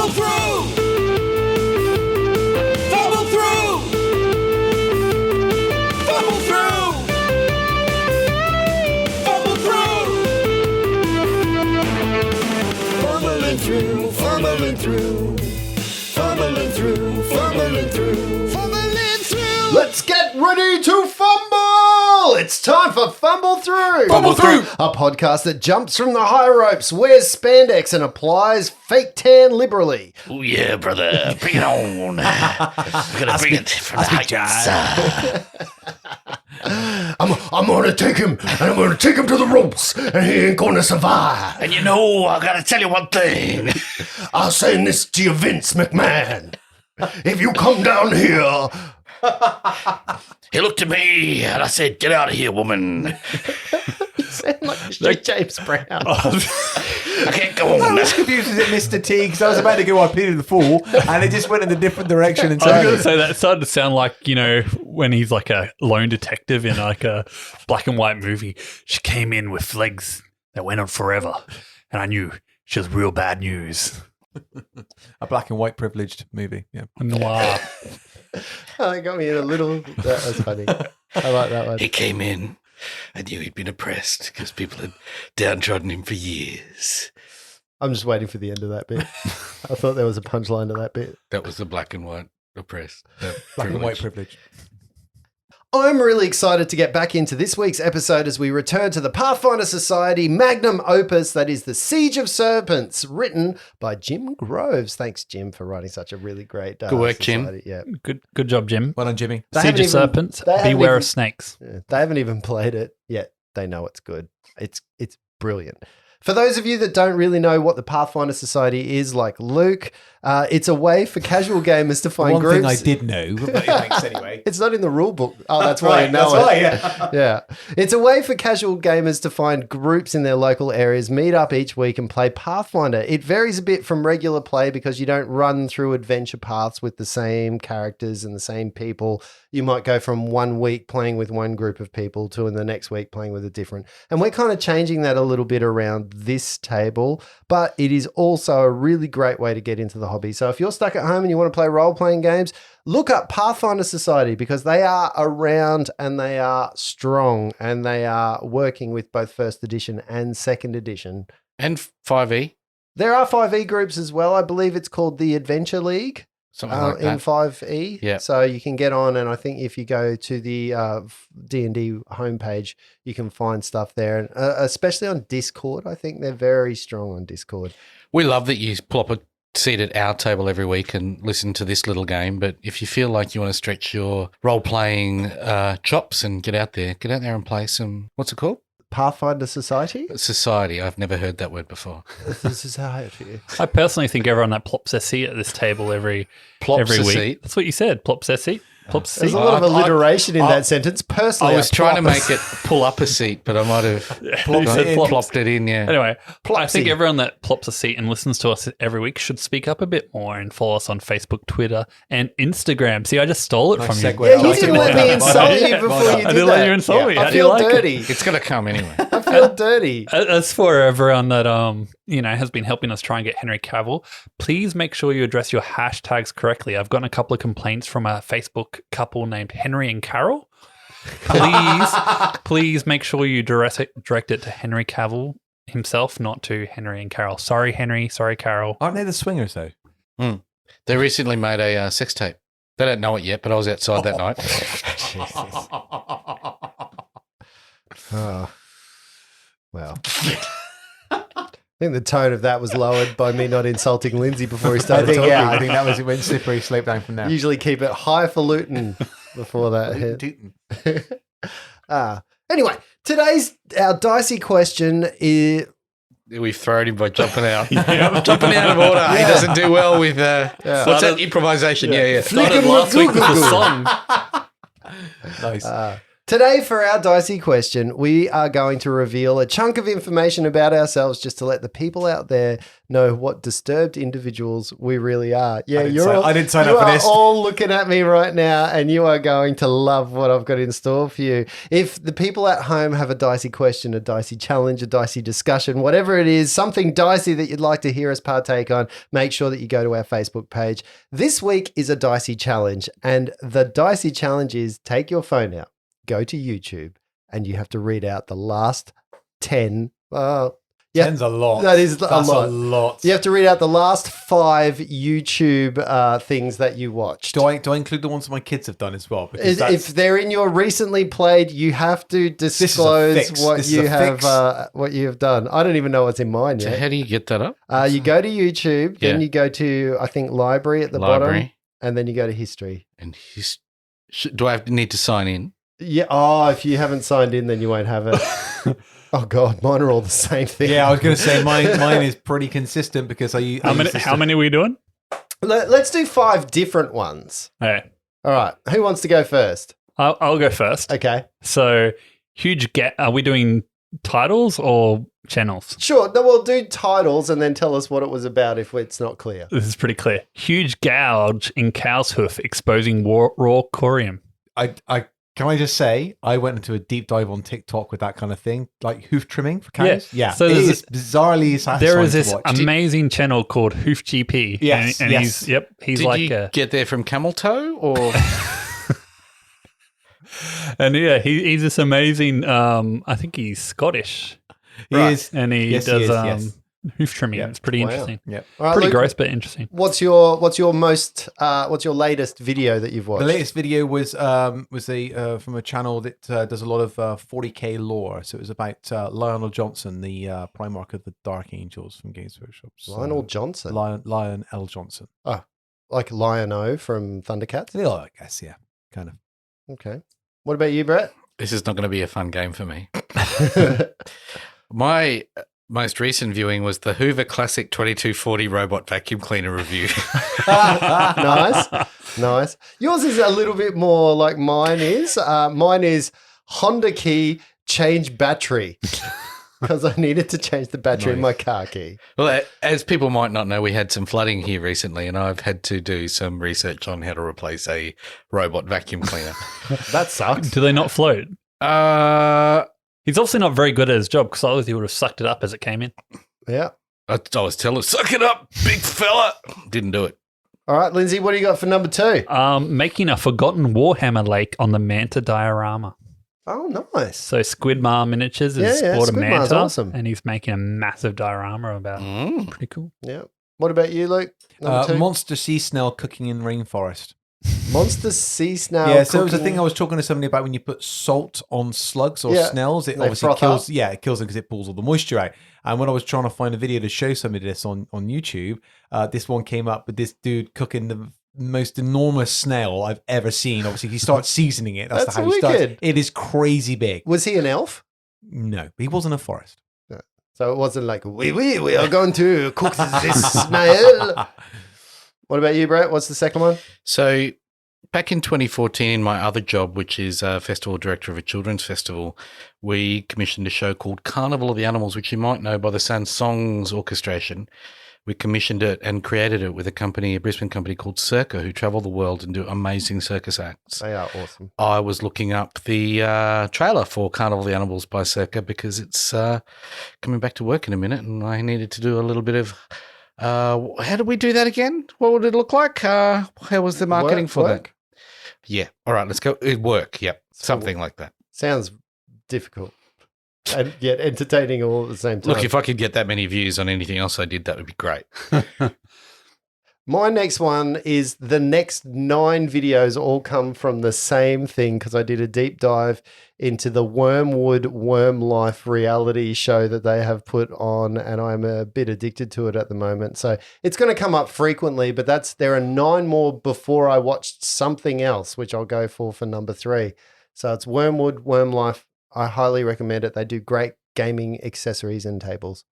Fumble through! Fumble through! Fumble through! Fumble through! Fumbling through, fumbling through. Fumbling through, fumbling through. Fumbling through! Let's get ready to fumble! It's time for Fumble Through! Fumble Through! A podcast that jumps from the high ropes, wears spandex, and applies fake tan liberally. Oh, yeah, brother. Bring it on. We're going to bring it from the heights. I'm gonna take him, and I'm gonna take him to the ropes, and he ain't gonna survive. And you know, I got to tell you one thing. I'll say this to you, Vince McMahon. If you come down here... He looked at me, and I said, get out of here, woman. You sound like James Brown. I can't go I on. was confused as it Mr. T because I was about to go I pleaded the fool and it just went in a different direction. And I was going to say that started to sound like, you know, when he's like a lone detective in like a black and white movie. She came in with legs that went on forever, and I knew she was real bad news. a black and white privileged movie. Yeah. Noir. Oh, they got me in a little... That was funny. I like that one. He came in. I knew he'd been oppressed because people had downtrodden him for years. I'm just waiting for the end of that bit. I thought there was a punchline to that bit. That was the black and white oppressed. Black and white privilege. I'm really excited to get back into this week's episode as we return to the Pathfinder Society magnum opus, that is The Siege of Serpents, written by Jim Groves. Thanks, Jim, for writing such a really great Good work, Jim. society. Yeah. Good job, Jim. Well done, Jimmy. They Siege haven't of even- Serpents. they haven't Beware even- of snakes. Yeah, they haven't even played it yet. They know it's good. It's brilliant. For those of you that don't really know what the Pathfinder Society is, like Luke, it's a way for casual gamers to find One groups. thing I did know, but thanks anyway. It's not in the rule book. Oh, that's why you know That's it. why, yeah. Yeah. It's a way for casual gamers to find groups in their local areas, meet up each week and play Pathfinder. It varies a bit from regular play because you don't run through adventure paths with the same characters and the same people. You might go from 1 week playing with one group of people to in the next week playing with a different. And we're kind of changing that a little bit around this table, but it is also a really great way to get into the hobby. So if you're stuck at home and you want to play role-playing games, look up Pathfinder Society because they are around and they are strong and they are working with both first edition and second edition. And 5e, There are 5e groups as well. I believe it's called the Adventure League something like in that. 5e. Yeah. So you can get on, and I think if you go to the D&D homepage, you can find stuff there. And especially on Discord, I think they're very strong on Discord. We love that you pull up a seat at our table every week and listen to this little game. But if you feel like you want to stretch your role-playing chops and get out there and play some, what's it called? Pathfinder Society? Society. I've never heard that word before. The Society. I personally think everyone that plops their seat at this table every Plops a week. seat? That's what you said. Plops their seat. Plops There's seat. a lot of alliteration in I- that sentence. Personally, I was trying to plop make it pull up a seat, but I might have You said plops. plopped it in, yeah. Anyway, I Plopsy. think everyone that plops a seat and listens to us every week should speak up a bit more and follow us on Facebook, Twitter, and Instagram. See, I just stole it Nice from you. segue. Yeah, I you like didn't it. let me insult you Well before done. you I did didn't that. let you insult me. How I do you feel like it? dirty. It's going to come anyway. I feel dirty. As for everyone that has been helping us try and get Henry Cavill, please make sure you address your hashtags correctly. I've gotten a couple of complaints from a Facebook couple named Henry and Carol. Please make sure you direct it to Henry Cavill himself, not to Henry and Carol. Sorry, Henry. Sorry, Carol. Aren't they the swingers though? They recently made a sex tape. They don't know it yet, but I was outside that night. Oh, well. I think the tone of that was lowered by me not insulting Lindsay before he I started think, talking. yeah, I think that was it went slippery slope down from there. Usually keep it highfalutin before that hit. Tootin'. Anyway, our dicey question is... We've thrown him by jumping out. Jumping out of order. He doesn't do well with, what's that? Improvisation. Yeah. Started last week with a song. Nice. Today, for our dicey question, we are going to reveal a chunk of information about ourselves just to let the people out there know what disturbed individuals we really are. Yeah, I didn't sign you up for are this. all looking at me right now, and you are going to love what I've got in store for you. If the people at home have a dicey question, a dicey challenge, a dicey discussion, whatever it is, something dicey that you'd like to hear us partake on, make sure that you go to our Facebook page. This week is a dicey challenge, and the dicey challenge is take your phone out. Go to YouTube and you have to read out the last 10. Yeah, 10's a lot. that is That's a lot. You have to read out the last 5 YouTube things that you watched. Do I include the ones my kids have done as well? Because If they're in your recently played, you have to disclose what you have done. I don't even know what's in mine So yet. how do you get that up? You go to YouTube, then Yeah. you go to, I think, library at the bottom, and then you go to history. And do I need to sign in? Yeah. Oh, if you haven't signed in, then you won't have it. Oh God, mine are all the same thing. Yeah, I was going to say mine is pretty consistent because How many are we doing? Let's do 5 different ones. Okay. All right. Who wants to go first? I'll go first. Okay. So, huge gap. Are we doing titles or channels? Sure. No, we'll do titles and then tell us what it was about if it's not clear. This is pretty clear. Huge gouge in cow's hoof exposing raw corium. Can I just say, I went into a deep dive on TikTok with that kind of thing, like hoof trimming for cows. Yeah. So it there's is bizarrely satisfying There is to this watch. amazing channel called Hoof GP. Yes, and yes. he's Did like you get there from camel toe or? and yeah, he's this amazing. I think he's Scottish, He is. and he Yes, he does is, yes. hoof trimming. Yeah. It's pretty Wow. interesting. Yep. All right, Pretty Luke, gross, but interesting. What's your latest video that you've watched? The latest video was from a channel that does a lot of 40k lore. So it was about Lionel Johnson, the Primarch of the Dark Angels from Games Workshop. Lionel Johnson. Lion L. Johnson. Like Lion-O from Thundercats? Yeah, I guess, yeah, kind of. Okay. What about you, Brett? This is not going to be a fun game for me. My most recent viewing was the Hoover Classic 2240 robot vacuum cleaner review. Nice. Yours is a little bit more like mine is. Mine is Honda key, change battery. Because I needed to change the battery in my car key. Well, as people might not know, we had some flooding here recently, and I've had to do some research on how to replace a robot vacuum cleaner. That sucks. Do they not float? uh, He's obviously not very good at his job because otherwise he would have sucked it up as it came in. Yeah. I was telling, suck it up, big fella. Didn't do it. All right, Lindsay, what do you got for number 2? Making a forgotten Warhammer lake on the Manta diorama. Oh, nice. So Squidmar Miniatures is Yeah, bought a Squidmar's Manta, awesome. and he's making a massive diorama about it. Pretty cool. Yeah. What about you, Luke? Number 2? Monster sea snail cooking in rainforest. Monster sea snail. Yeah, so it was a cooking- thing I was talking to somebody about when you put salt on slugs or Yeah, snails, it they obviously froth kills. up. Yeah, it kills them because it pulls all the moisture out. And when I was trying to find a video to show somebody this on YouTube, this one came up with this dude cooking the most enormous snail I've ever seen. Obviously, he starts seasoning it. That's, That's how he starts. wicked. It is crazy big. Was he an elf? No, he was in a forest. So it wasn't like, we are going to cook this snail. What about you, Brett? What's the second one? So back in 2014, in my other job, which is a festival director of a children's festival, we commissioned a show called Carnival of the Animals, which you might know by the Songs Orchestration. We commissioned it and created it with a Brisbane company called Circa, who travel the world and do amazing circus acts. They are awesome. I was looking up the trailer for Carnival of the Animals by Circa because it's coming back to work in a minute, and I needed to do a little bit of how did we do that again? What would it look like? How was the marketing for that? Yeah. All right, let's go. Work. Yep. Something like that. Sounds difficult and yet entertaining all at the same time. Look, if I could get that many views on anything else I did, that would be great. My next one is the next 9 videos all come from the same thing because I did a deep dive into the Wormwood Worm Life reality show that they have put on, and I'm a bit addicted to it at the moment. So it's going to come up frequently, but there are 9 more before I watched something else, which I'll go for number 3. So it's Wormwood Worm Life. I highly recommend it. They do great gaming accessories and tables.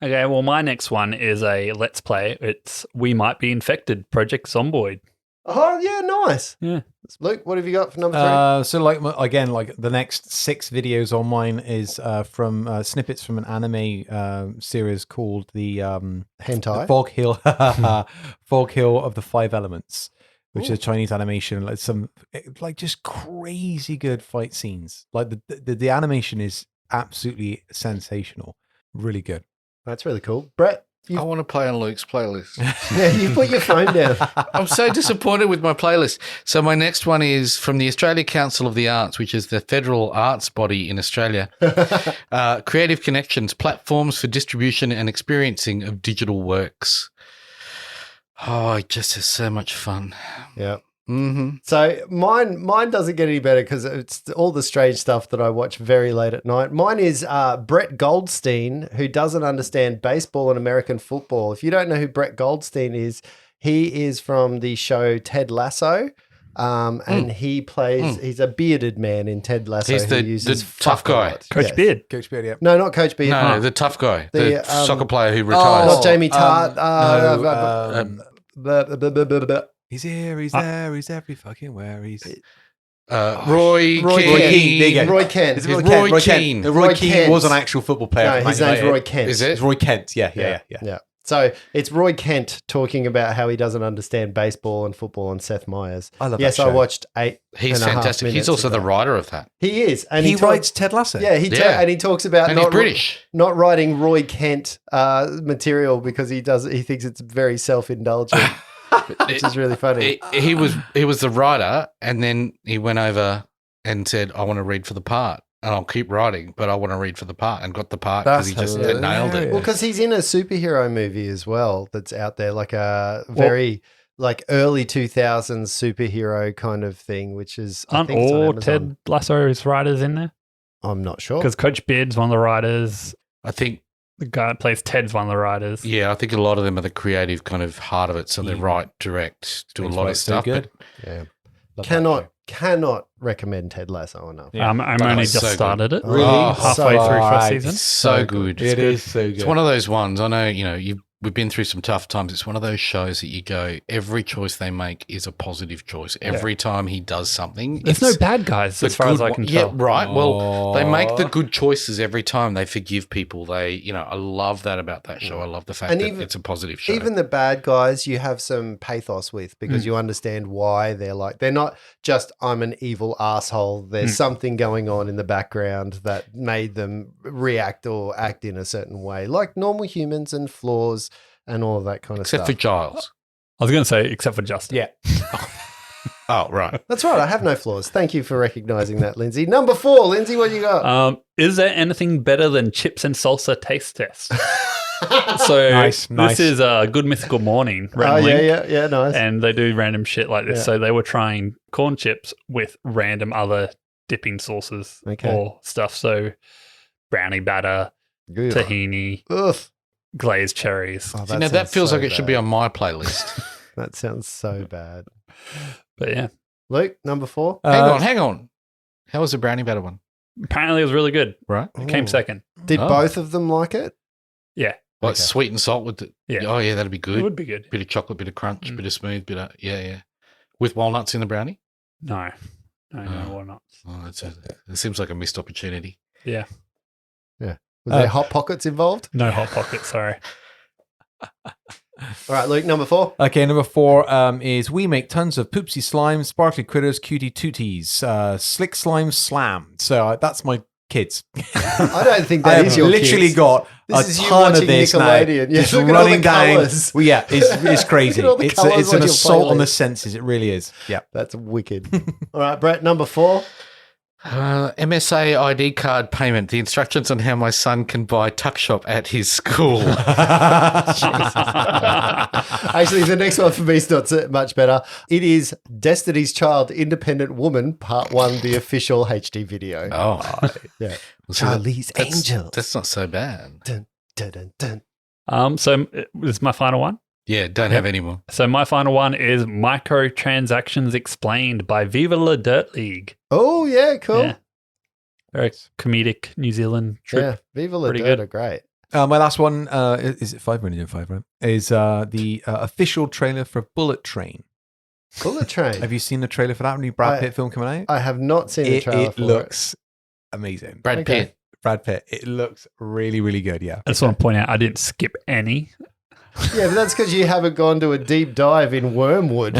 Okay, well, my next one is a Let's Play. It's We Might Be Infected, Project Zomboid. Oh, yeah, nice. Yeah. Luke, what have you got for number 3? So like the next 6 videos on mine is from snippets from an anime series called the Hentai. Fog Hill Fog Hill of the Five Elements, which is a Chinese animation. Like some like just crazy good fight scenes. Like the animation is absolutely sensational. Really good. That's really cool. Brett, I want to play on Luke's playlist. yeah, you put your phone down. I'm so disappointed with my playlist. So my next one is from the Australia Council of the Arts, which is the federal arts body in Australia. Creative Connections, platforms for distribution and experiencing of digital works. Oh, it just is so much fun. Yeah. Mm-hmm. So mine doesn't get any better because it's all the strange stuff that I watch very late at night. Mine is Brett Goldstein, who doesn't understand baseball and American football. If you don't know who Brett Goldstein is, he is from the show Ted Lasso. And he plays, he's a bearded man in Ted Lasso. He's who the uses tough fuck a guy. lot. Coach Yes. Beard. Coach Beard, yeah. No, not Coach Beard. No, the tough guy, the The, soccer player who retires. not Jamie Tart. He's here, he's there, he's every fucking where. He's Roy Roy Keane. Keane. There you go. Roy Kent. Is it Roy Roy Kent? Keane. Roy Roy Keane Kent. was an actual football player. No, for his Man name's United. Roy Kent. Is it? It's Roy Kent. Yeah. Yeah. So it's Roy Kent talking about how he doesn't understand baseball and football and Seth Meyers. I love Yes, that I show. watched 8. He's and a half fantastic. He's minutes also of the that. writer of that. He is, and He he writes Ted Lasso. Yeah, Yeah. and he talks about And he's British. not writing Roy Kent material because he thinks it's very self-indulgent, which is really funny. He was the writer, and then he went over and said, "I want to read for the part, and I'll keep writing, but I want to read for the part," and got the part because he That's just hilarious. nailed it. Well, because he's in a superhero movie as well that's out there, like a very like early 2000s superhero kind of thing, which is I Aren't think it's on all Amazon. Ted Lasso's writers in there? I'm not sure. Because Coach Beard's one of the writers. I think, The guy that plays Ted's one of the writers. yeah, I think a lot of them are the creative kind of heart of it, so they write, direct, do a That's lot why of it's so stuff. good. Yeah. Love that Cannot recommend Ted Lasso enough. Yeah. I'm Oh, only it's just so good. started it. Really? Halfway So through first alright. season. It's so good. It is so good. It's one of those ones. I know, we've been through some tough times. It's one of those shows that you go, every choice they make is a positive choice. Every time he does something, There's no bad guys the as far as good I one- can Yeah, tell. right. Well, they make the Aw. good choices every time. They forgive people. They, I love that about that show. I love the fact And that even- it's a positive show. Even the bad guys, you have some pathos with because you understand why they're not just I'm an evil asshole. There's something going on in the background that made them react or act in a certain way, like normal humans and flaws and all of that kind of except for stuff. Giles. I was going to say, except for Justin. Yeah. Oh, right. That's right. I have no flaws. Thank you for recognizing that, Lindsay. Number 4, Lindsay, what you got? Is there anything better than chips and salsa taste test? So Nice. this is a Good Mythical Morning. Oh, Red Link, yeah, nice. And they do random shit like this. Yeah. So they were trying corn chips with random other dipping sauces Okay. or stuff. So brownie batter, Good. tahini, Ugh. glazed cherries. Oh, See, now that sounds feels so like it should be bad. on my playlist. That sounds so bad. But yeah, Luke, number 4. Hang on. How was the brownie batter one? apparently it was really good. Right? It came Ooh. second. Did Oh. both of them like it? Yeah, Like Okay. sweet and salt with the. Yeah. Oh, yeah, that'd be it good. would be good. Bit of chocolate, bit of crunch, Mm. bit of smooth, bit of. Yeah. With walnuts in the brownie? No, Oh. walnuts. Oh, it seems like a missed opportunity. Yeah, Was there Hot Pockets involved? no Hot Pockets, sorry. All right, Luke, number 4. Okay, number 4 is we make tons of poopsy slime, sparkly critters, cutie tooties, slick slime slam. So that's my kids. I don't think I that have is your literally kids. got This a is you ton watching of this now. Nickelodeon. Yeah, Just look at all running the down. colours. Well, yeah, it's crazy. Look at all the It's colours an on your assault on the playlist. senses. It really is. Yeah. That's wicked. All right, Brett, number 4. MSA ID card payment. The instructions on how my son can buy tuck shop at his school. Actually, the next one for me is not so much better. It is Destiny's Child Independent Woman, Part 1, the official HD video. Oh, Yeah. Well, see, Charlie's that's- Angels. That's not so bad. Dun, dun, dun, dun. So this is my final one. Yeah, don't have any more. So my final one is Microtransactions Explained by Viva La Dirt League. Oh, yeah, cool. Yeah. Very comedic New Zealand Yeah, trip. Viva La Pretty Dirt good. are great. My last one is it 5 minutes? 5, right? Is the official trailer for Bullet Train. Bullet Train. Have you seen the trailer for that new Brad Pitt film coming out? I have not seen the trailer It for looks amazing. Brad Okay. Pitt. Brad Pitt. It looks really, really good. Yeah. I just want to point out I didn't skip any. Yeah, but that's because you haven't gone to a deep dive in Wormwood.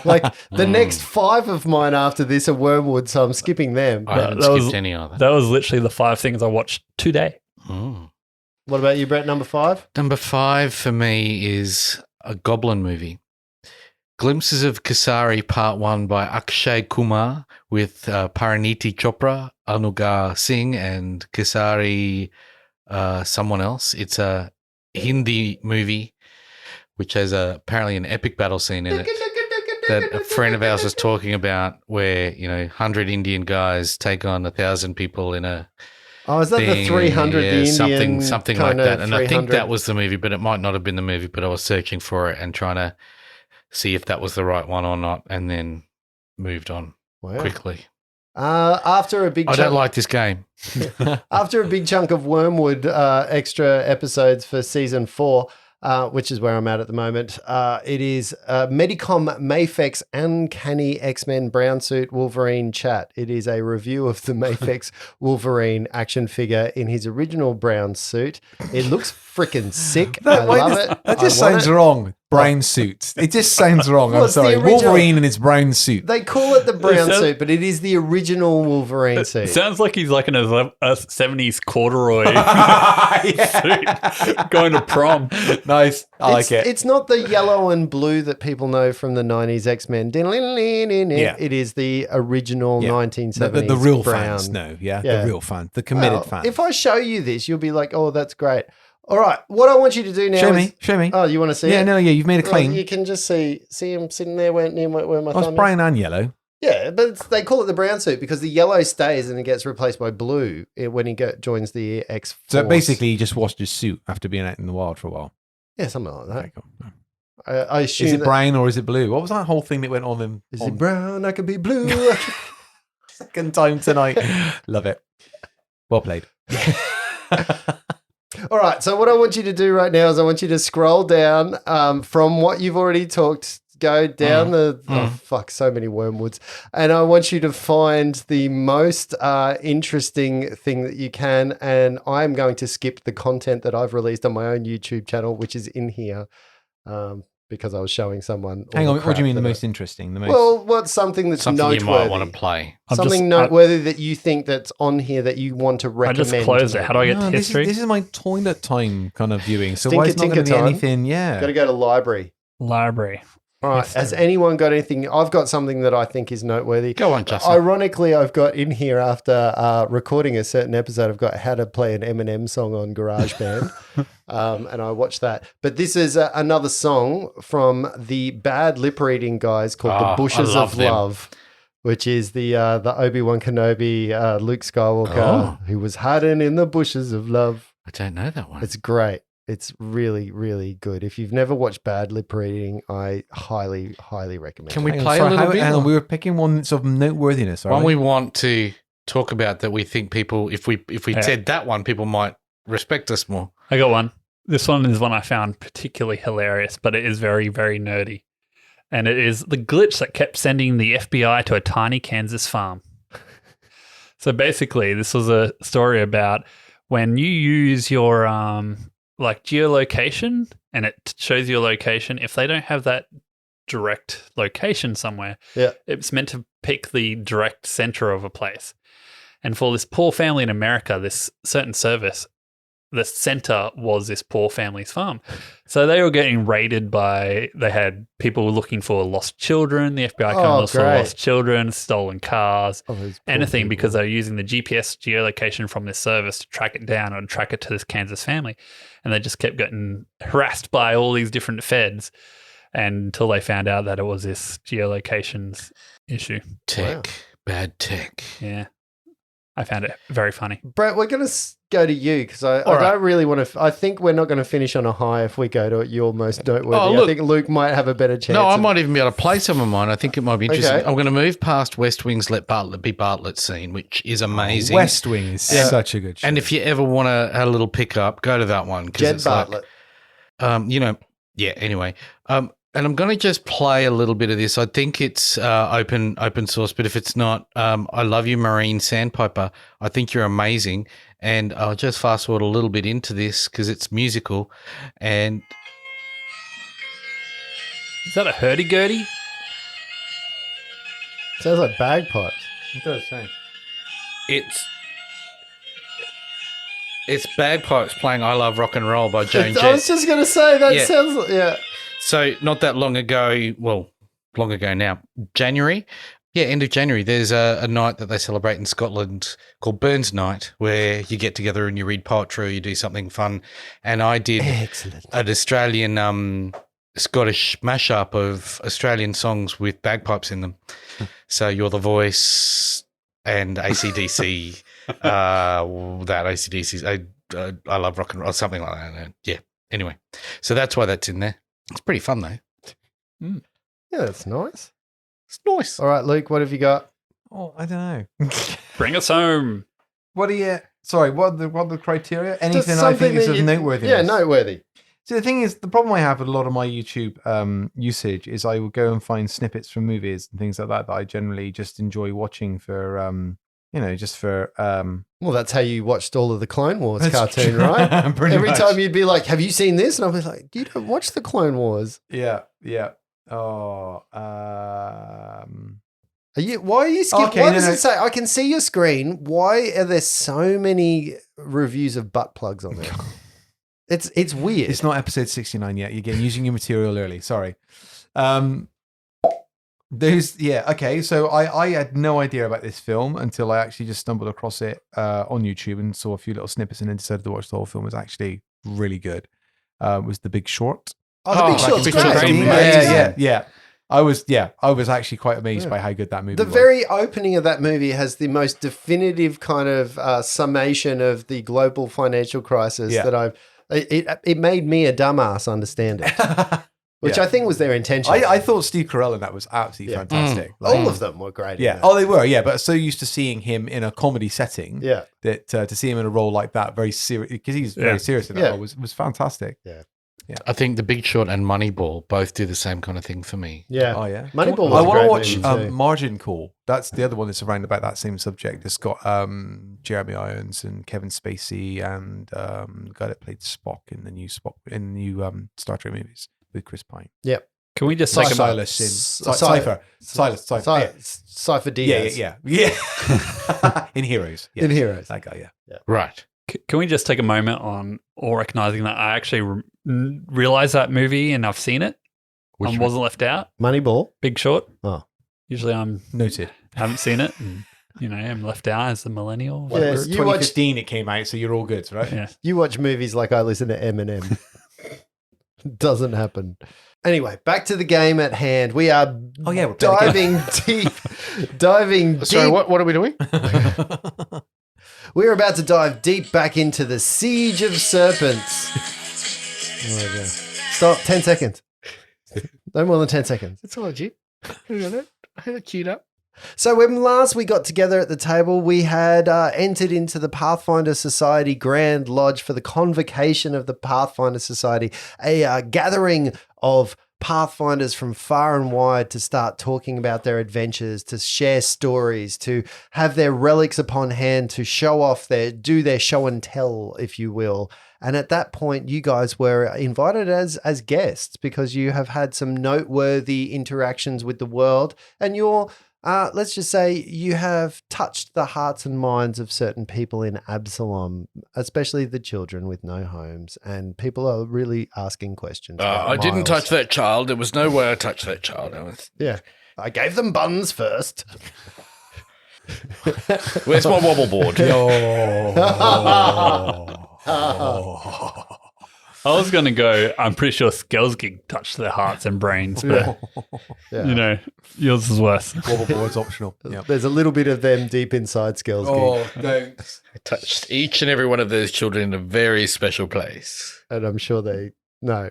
Like the next 5 of mine after this are Wormwood, so I'm skipping them. I haven't that skipped was- any either. That was literally the 5 things I watched today. Mm. What about you, Brett? Number 5? Number 5 for me is a Goblin movie. Glimpses of Kesari Part 1 by Akshay Kumar with Pariniti Chopra, Anugar Singh, and Kesari someone else. It's a Hindi movie which has apparently an epic battle scene in it that a friend of ours was talking about where, 100 Indian guys take on 1,000 people in a Oh, is that the thing, 300, yeah, the Indian something like kinda that. And I think 300? that was the movie, but it might not have been the movie, but I was searching for it and trying to see if that was the right one or not, and then moved on Wow. quickly. After a big I chunk, don't like this game. after a big chunk of Wormwood extra episodes for season 4, which is where I'm at the moment, it is Medicom Mafex Uncanny X-Men Brown Suit Wolverine chat. It is a review of the Mafex Wolverine action figure in his original brown suit. It looks freaking sick. I love it. That I just want sounds it. wrong. Brown suit. It just sounds wrong. Well, I'm it's the sorry. original- Wolverine in his brown suit. They call it the brown sounds- suit, but it is the original Wolverine suit. It sounds like he's like in a 70s corduroy suit going to prom. Nice. I like it. It's not the yellow and blue that people know from the 90s X-Men. Yeah. It is the original Yeah. 1970s the real brown. fans know. Yeah? Yeah. The real fans. The committed Well, fans. If I show you this, you'll be like, oh, that's great. All right. What I want you to do now Show is... me. Show me. Oh, you want to see yeah, it? no, yeah. You've made a Well, claim. you can just see him sitting there near where my Oh, it's thumb is. brown and yellow. Yeah, but they call it the brown suit because the yellow stays and it gets replaced by blue when he joins the X-Force. So basically, he just washed his suit after being out in the wild for a while. Yeah, something like that. Okay, cool. I assume Is it that- brown or is it blue? What was that whole thing that went on in Is on it brown? I could be blue. second time tonight? Love it. Well played. All right. So what I want you to do right now is I want you to scroll down from what you've already talked. Go down so many wormwoods, and I want you to find the most interesting thing that you can. And I'm going to skip the content that I've released on my own YouTube channel, which is in here, because I was showing someone. all Hang the on. What do crap you mean the that most interesting? The most. Well, what's something that's Something noteworthy? you might want to play. Something noteworthy that you think that's on here that you want to I recommend. just closed to it. How do I get No, to this history? is my toilet time kind of viewing. So Stinker why is it not going to be tinker time. anything? Yeah. Got to go to library. Library. All right. Has anyone got anything? I've got something that I think is noteworthy. Go on, Justin. Ironically, I've got in here after recording a certain episode, I've got how to play an Eminem song on GarageBand, and I watched that. But this is another song from the Bad Lip Reading guys called Oh, "The Bushes I love of them. Love," which is the Obi-Wan Kenobi, Luke Skywalker, who was hiding in the bushes of love. I don't know that one. It's great. It's really, really good. If you've never watched Bad Lip Reading, I highly, highly recommend Can it. we Hang on, play sorry, a little bit? hang on, or- we were picking one that's of noteworthiness. One Right? we want to talk about that we think people, if we Yeah. said that one, people might respect us more. I got one. This one is one I found particularly hilarious, but it is very, very nerdy. And it is the glitch that kept sending the FBI to a tiny Kansas farm. So basically, this was a story about when you use your like geolocation and it shows your location, if they don't have that direct location somewhere, Yeah. it's meant to pick the direct center of a place. And for this poor family in America, this certain service, the center was this poor family's farm. So they were getting raided they had people looking for lost children. The FBI came Oh, and for great. lost children, stolen cars, Oh, those poor anything people. because they were using the GPS geolocation from this service to track it down or track it to this Kansas family. And they just kept getting harassed by all these different feds until they found out that it was this geolocations issue. Tech, bad tech. Yeah. I found it very funny. Brett, we're going to go to you because I don't really want to. I think we're not going to finish on a high if we go to your most noteworthy. Oh, I look. think Luke might have a better chance. No, I of- might even be able to play some of mine. I think it might be interesting. Okay. I'm going to move past West Wing's Let Bartlett Be Bartlett scene, which is amazing. West Wing is such a good show. And if you ever want a little pickup, go to that one. 'cause Jed it's Bartlett. Like, yeah, anyway. And I'm going to just play a little bit of this. I think it's open source, but if it's not, I love you, Marine Sandpiper. I think you're amazing. And I'll just fast forward a little bit into this because it's musical. And Is that a hurdy-gurdy? Sounds like bagpipes. It does say. it's bagpipes playing I Love Rock and Roll by Joan I was Jett. just going to say, that Yeah. sounds like, yeah. So not that long ago, well, long ago now, January. Yeah, end of January, there's a night that they celebrate in Scotland called Burns Night, where you get together and you read poetry or you do something fun. And I did Excellent. an Australian Scottish mashup of Australian songs with bagpipes in them. So You're the Voice and AC/DC, that AC/DC, I Love Rock and Roll, something like that. Yeah, anyway. So that's why that's in there. It's pretty fun, though. Yeah, that's nice. It's nice. All right, Luke, what have you got? Oh, I don't know. Bring us home. What are you? Sorry, what are the criteria? Anything Just I think something is that of you- noteworthy. Yeah, noteworthy. See, the thing is, the problem I have with a lot of my YouTube usage is I will go and find snippets from movies and things like that I generally just enjoy watching for, just for. Well, that's how you watched all of the Clone Wars That's cartoon, true. right? Pretty Every much. time you'd be like, have you seen this? And I'll be like, you don't watch the Clone Wars. Yeah, yeah. Oh, Why are you skipping? Okay, Why no, does no. it say, I can see your screen. Why are there so many reviews of butt plugs on there? It's weird. it's not episode 69 yet. You're getting using your material early. Sorry. Okay. So I had no idea about this film until I actually just stumbled across it on YouTube and saw a few little snippets and then decided to watch the whole film. It was actually really good. It was The Big Short. Oh, the Big Oh, Short's Big great. Short's amazing. Yeah. I was actually quite amazed by how good that movie The was. very opening of that movie has the most definitive kind of summation of the global financial crisis Yeah. that it made me a dumbass understand it, which Yeah. I think was their intention. I thought Steve Carell in that was absolutely Yeah. fantastic. All of them were great. in Yeah. that. Oh, they were. Yeah, but so used to seeing him in a comedy setting. Yeah. That to see him in a role like that, very serious, because he's very serious in that Yeah. role, was fantastic. I think The Big Short and Moneyball both do the same kind of thing for me. Yeah. Oh yeah. Moneyball was I a want great to watch movie too. Margin Call. That's the other one that's around about that same subject. It's got Jeremy Irons and Kevin Spacey and the guy that played Spock in the new Star Trek movies with Chris Pine. Can we just take a Silas in Cypher. Cypher Diaz. Yeah. In Heroes. Yeah. In Heroes. That guy, yeah. Right. Can we just take a moment on all recognizing that I actually realized that movie and I've seen it Which and one? wasn't left out? Moneyball. Big Short. Oh. Usually I'm Noted. haven't seen it. And, I'm left out as the millennial. Yeah, It was you watch 2015 it came out, so you're all good, right? Yeah. You watch movies like I listen to Eminem. Doesn't happen. Anyway, back to the game at hand. We are Oh, yeah, we're back diving deep. Diving Sorry, deep. what are we doing? We're about to dive deep back into the Siege of Serpents. Oh, my God. Stop. 10 seconds. No more than 10 seconds. It's all Jeep. I got it. I had it queued up. So when last we got together at the table, we had entered into the Pathfinder Society Grand Lodge for the convocation of the Pathfinder Society, a gathering of Pathfinders from far and wide to start talking about their adventures, to share stories, to have their relics upon hand, to show off do their show and tell, if you will. And at that point, you guys were invited as guests because you have had some noteworthy interactions with the world, and you're let's just say you have touched the hearts and minds of certain people in Absalom, especially the children with no homes. And people are really asking questions. about I didn't Miles. touch that child. There was no way I touched that child. Yeah. I gave them buns first. Where's my wobble board? I was going to go, I'm pretty sure Skelsgig touched their hearts and brains, but, Yeah. yours is worse. Wobbleboard's optional. Yeah. There's a little bit of them deep inside Skills Geek, no. I touched each and every one of those children in a very special place. and I'm sure they know.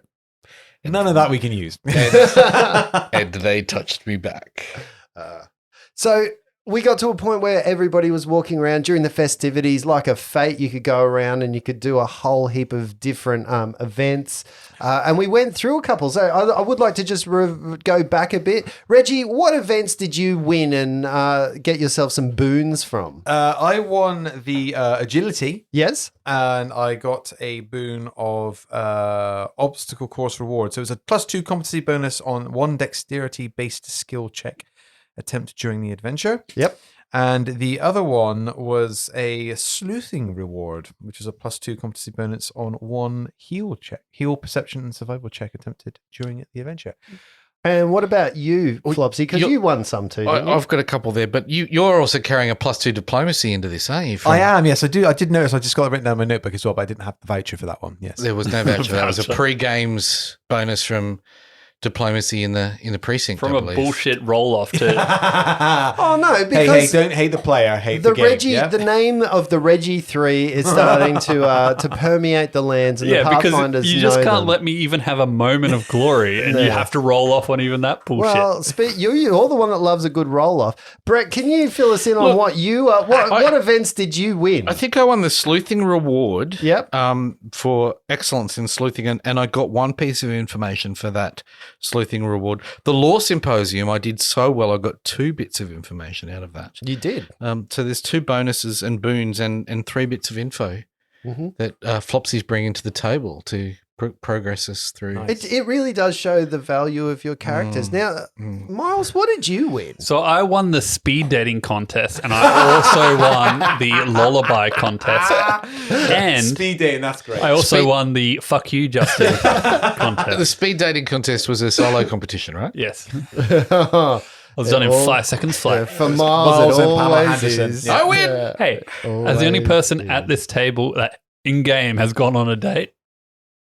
None of that we can use. And they touched me back. So we got to a point where everybody was walking around during the festivities like a fate. You could go around and you could do a whole heap of different events. And we went through a couple. So I would like to just go back a bit. Reggie, what events did you win and get yourself some boons from? I won the agility, Yes? and I got a boon of obstacle course reward. So it was a +2 competency bonus on 1 dexterity-based skill check attempt during the adventure. Yep. And the other one was a sleuthing reward, which is a +2 competency bonus on 1 heal perception and survival check attempted during the adventure. And what about you, Flopsy? Because you won some too, didn't you? I've got a couple there, but you're also carrying a +2 diplomacy into this, aren't you? I am, yes, I do. I did notice. I just got it written down in my notebook as well, but I didn't have the voucher for that one. Yes, There was no voucher. That was a pre-games bonus from diplomacy in the precinct. From I a believe. bullshit roll off to Oh, no, because hey, don't hate the player, hate the the game. Reggie, yeah? the name of the Reggie 3 is starting to permeate the lands, and the Pathfinders because you just know can't them. let me even have a moment of glory, and you Yeah. have to roll off on even that bullshit. Well, you're the one that loves a good roll off. Brett, can you fill us in on Look, what you what events did you win? I think I won the sleuthing reward. Yep. For excellence in sleuthing, and I got one piece of information for that sleuthing reward. The Law Symposium, I did so well. I got 2 bits of information out of that. You did. So there's 2 bonuses and boons and 3 bits of info that Flopsy's bringing to the table to progress us through. It really does show the value of your characters. Now, Miles, what did you win? So I won the speed dating contest, and I also won the lullaby contest, and Speed dating, that's great. I also won the fuck you, Justin contest. The speed dating contest was a solo competition, right? Yes, I was done in 5 seconds flat. For Miles, Miles it and Pamela always Anderson. is. Yeah. I win. Hey, as the only person at this table that in game has gone on a date,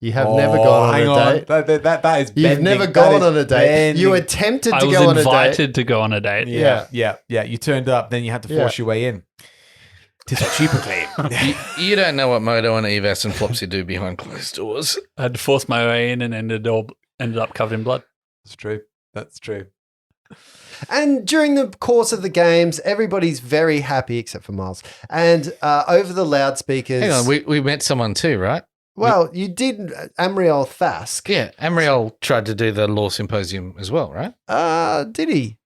You have never gone on a date. That is You've bending. never That gone is on a date. bending. You attempted I to was go on a date. invited to go on a date. Yeah. You turned up, then you had to force your way in. Tis a cheaper claim. You don't know what Modo and Evas and Flopsy do behind closed doors. I had to force my way in and ended up covered in blood. That's true. That's true. And during the course of the games, everybody's very happy except for Miles. And over the loudspeakers. Hang on, we met someone too, right? Well, you did Amriel Thask. Yeah, Amriel tried to do the Law Symposium as well, right? Did he?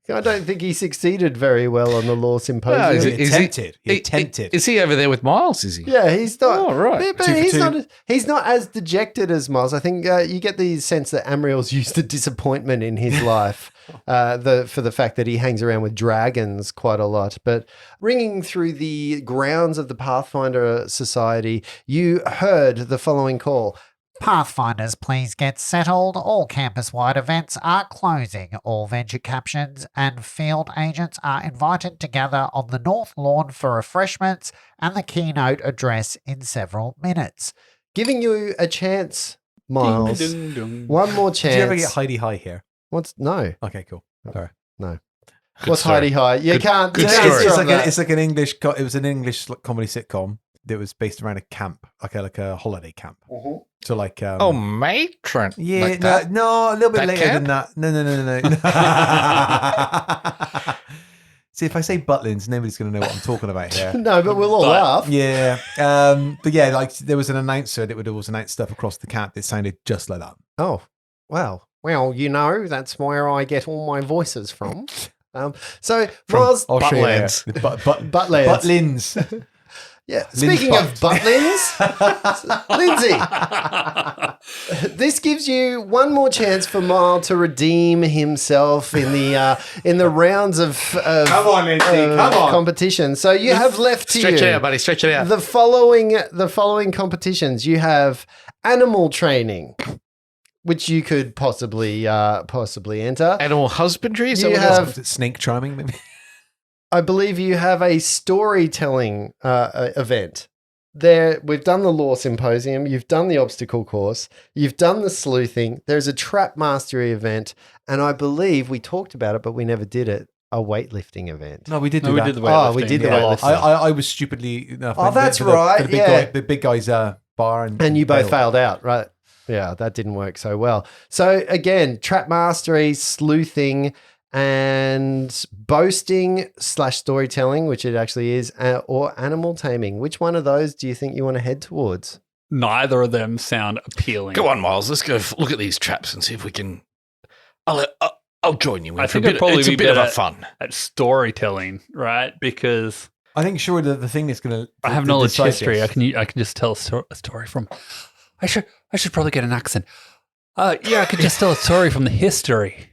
I don't think he succeeded very well on the Law Symposium. is He it- attempted. He attempted. Is he over there with Miles, is he? Yeah, he's not. Oh, right. But 2 for he's 2. He's not as dejected as Miles. I think you get the sense that Amriel's used to disappointment in his life, for the fact that he hangs around with dragons quite a lot. But ringing through the grounds of the Pathfinder Society, you heard the following call. Pathfinders, please get settled. All campus-wide events are closing. All venture captions and field agents are invited to gather on the North Lawn for refreshments and the keynote address in several minutes. Giving you a chance, Miles. Ding, ding, ding. One more chance. Did you ever get Heidi High here? No. Okay, cool. Sorry. No. Good What's story. Heidi High? You can't. good you story. can't It's stop that. like an English. It was an English comedy sitcom that was based around a camp, like a holiday camp. So like. Oh, matron. Yeah, Like that? no, a little bit That later camp? than that. No. See, if I say Butlins, nobody's going to know what I'm talking about here. No, but we'll all But- laugh. Yeah, but yeah, like there was an announcer that would always announce stuff across the camp that sounded just like that. Oh, well, that's where I get all my voices from. So, Miles, I'll show you later. Butlins. Butlins. Butlins. Yeah. Speaking of Butlins, Lindsay, this gives you one more chance for Miles to redeem himself in the rounds of Come on, Lindsay, come on. competition. So you have left to Stretch you it out, buddy. Stretch it out. the following competitions. You have animal training, which you could possibly enter. Animal husbandry? Is that You what that's- have- Snake charming, maybe. I believe you have a storytelling event. There, we've done the Law Symposium, you've done the obstacle course, you've done the sleuthing, there's a trap mastery event, and I believe we talked about it, but we never did it, a weightlifting event. No, we did do No, we that. did the Oh, weightlifting. we did the Yeah. weightlifting. I was stupidly enough. Oh, that's for right, the big yeah. guy, the big guy's bar, And you both failed out, right? Yeah, that didn't work so well. So again, trap mastery, sleuthing, and boasting / storytelling, which it actually is, or animal taming. Which one of those do you think you want to head towards? Neither of them sound appealing. Go on, Miles. Let's go look at these traps and see if we can. I'll join you in. I for a think bit. it'd probably It's be a bit of better a fun. at storytelling, right? Because I think sure the thing that's going to I have knowledge history. I can just tell a story from. I should probably get an accent. Yeah, I could just tell a story from the history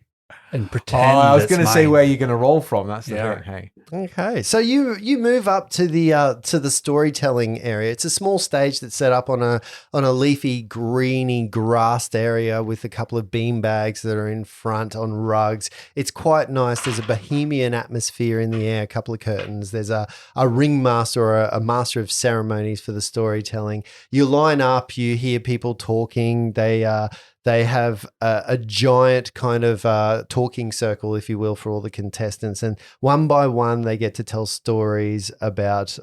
and pretend. I was it's going to say mine. where you're going to roll from. That's the Yeah. thing. Hey, Okay, so you move up to the storytelling area. It's a small stage that's set up on a leafy, greeny, grassed area with a couple of bean bags that are in front on rugs. It's quite nice. There's a bohemian atmosphere in the air. A couple of curtains. There's a ringmaster or a master of ceremonies for the storytelling. You line up. You hear people talking. They have a giant kind of talking circle, if you will, for all the contestants. And one by one, they get to tell stories about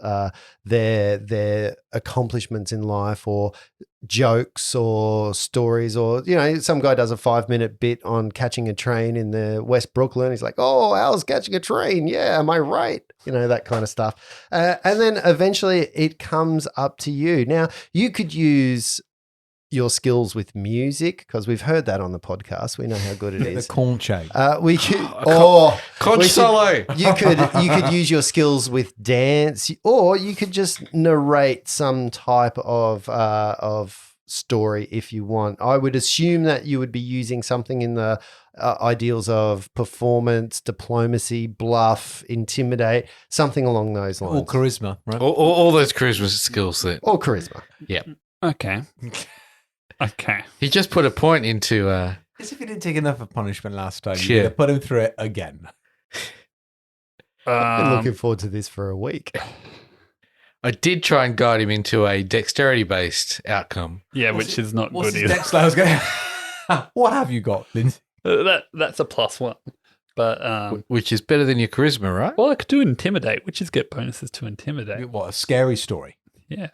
their accomplishments in life, or jokes or stories, or, some guy does a 5-minute bit on catching a train in the West Brooklyn. He's like, oh, how's catching a train? Yeah, am I right? That kind of stuff. And then eventually it comes up to you. Now, you could use your skills with music, because we've heard that on the podcast. We know how good it the is. corn shake. We could, Conch solo. you could use your skills with dance, or you could just narrate some type of story if you want. I would assume that you would be using something in the ideals of performance, diplomacy, bluff, intimidate, something along those lines. Or charisma, right? All those charisma skills that. Or charisma. Yeah. Okay. Okay. He just put a point into. As if he didn't take enough of punishment last time. Yeah. You're going to put him through it again. I've been looking forward to this for a week. I did try and guide him into a dexterity-based outcome. Yeah, which is not What's good his either. dex? I was going to. What have you got, Lindsay? That's a +1. But Which is better than your charisma, right? well, I could do intimidate, which is get bonuses to intimidate. What a scary story. Yeah.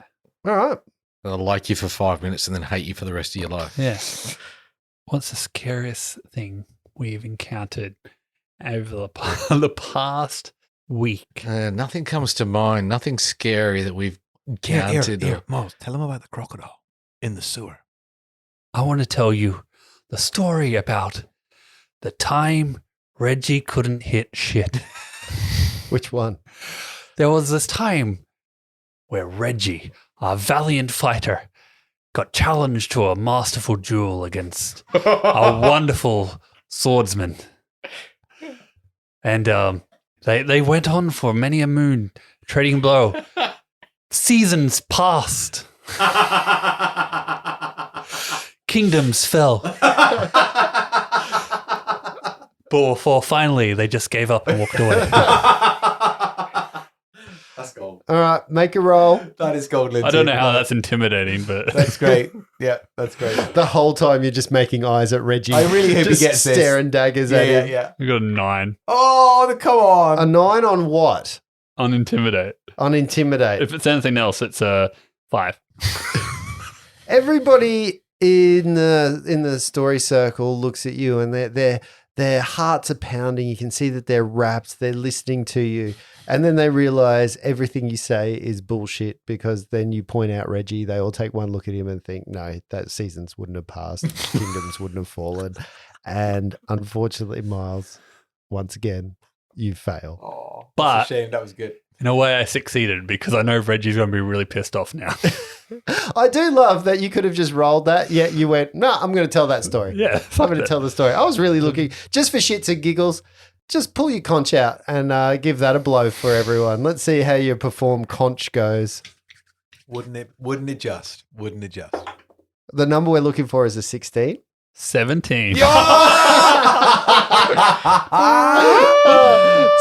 All right. They'll like you for 5 minutes and then hate you for the rest of your life. Yeah. What's the scariest thing we've encountered over the past week? Nothing comes to mind. Nothing scary that we've encountered. Here, Miles, tell him about the crocodile in the sewer. I want to tell you the story about the time Reggie couldn't hit shit. Which one? There was this time where Reggie, our valiant fighter, got challenged to a masterful duel against a wonderful swordsman. And they went on for many a moon, trading blow. Seasons passed. Kingdoms fell. Before finally they just gave up and walked away. That's gold. All right, make a roll. That is gold, Lindsay. I don't know how that's intimidating, but That's great. Yeah, that's great. The whole time you're just making eyes at Reggie. I really hope he just gets this. staring daggers Yeah, at yeah, him. yeah. we got a 9 Oh, come on. A 9 on what? on intimidate. On intimidate. If it's anything else, it's a 5. Everybody in the story circle looks at you, and their hearts are pounding. You can see that they're rapt. They're listening to you. And then they realize everything you say is bullshit, because then you point out Reggie. They all take one look at him and think, no, that seasons wouldn't have passed. Kingdoms wouldn't have fallen. And unfortunately, Miles, once again, you fail. Oh, But- that's a shame. That was good. In a way, I succeeded because I know Reggie's going to be really pissed off now. I do love that you could have just rolled that, yet you went, no, I'm going to tell that story. Yeah, I'm going to tell the story. I was really looking, just for shits and giggles, just pull your conch out and give that a blow for everyone. Let's see how your perform conch goes. Wouldn't it just? The number we're looking for is a 16. 17.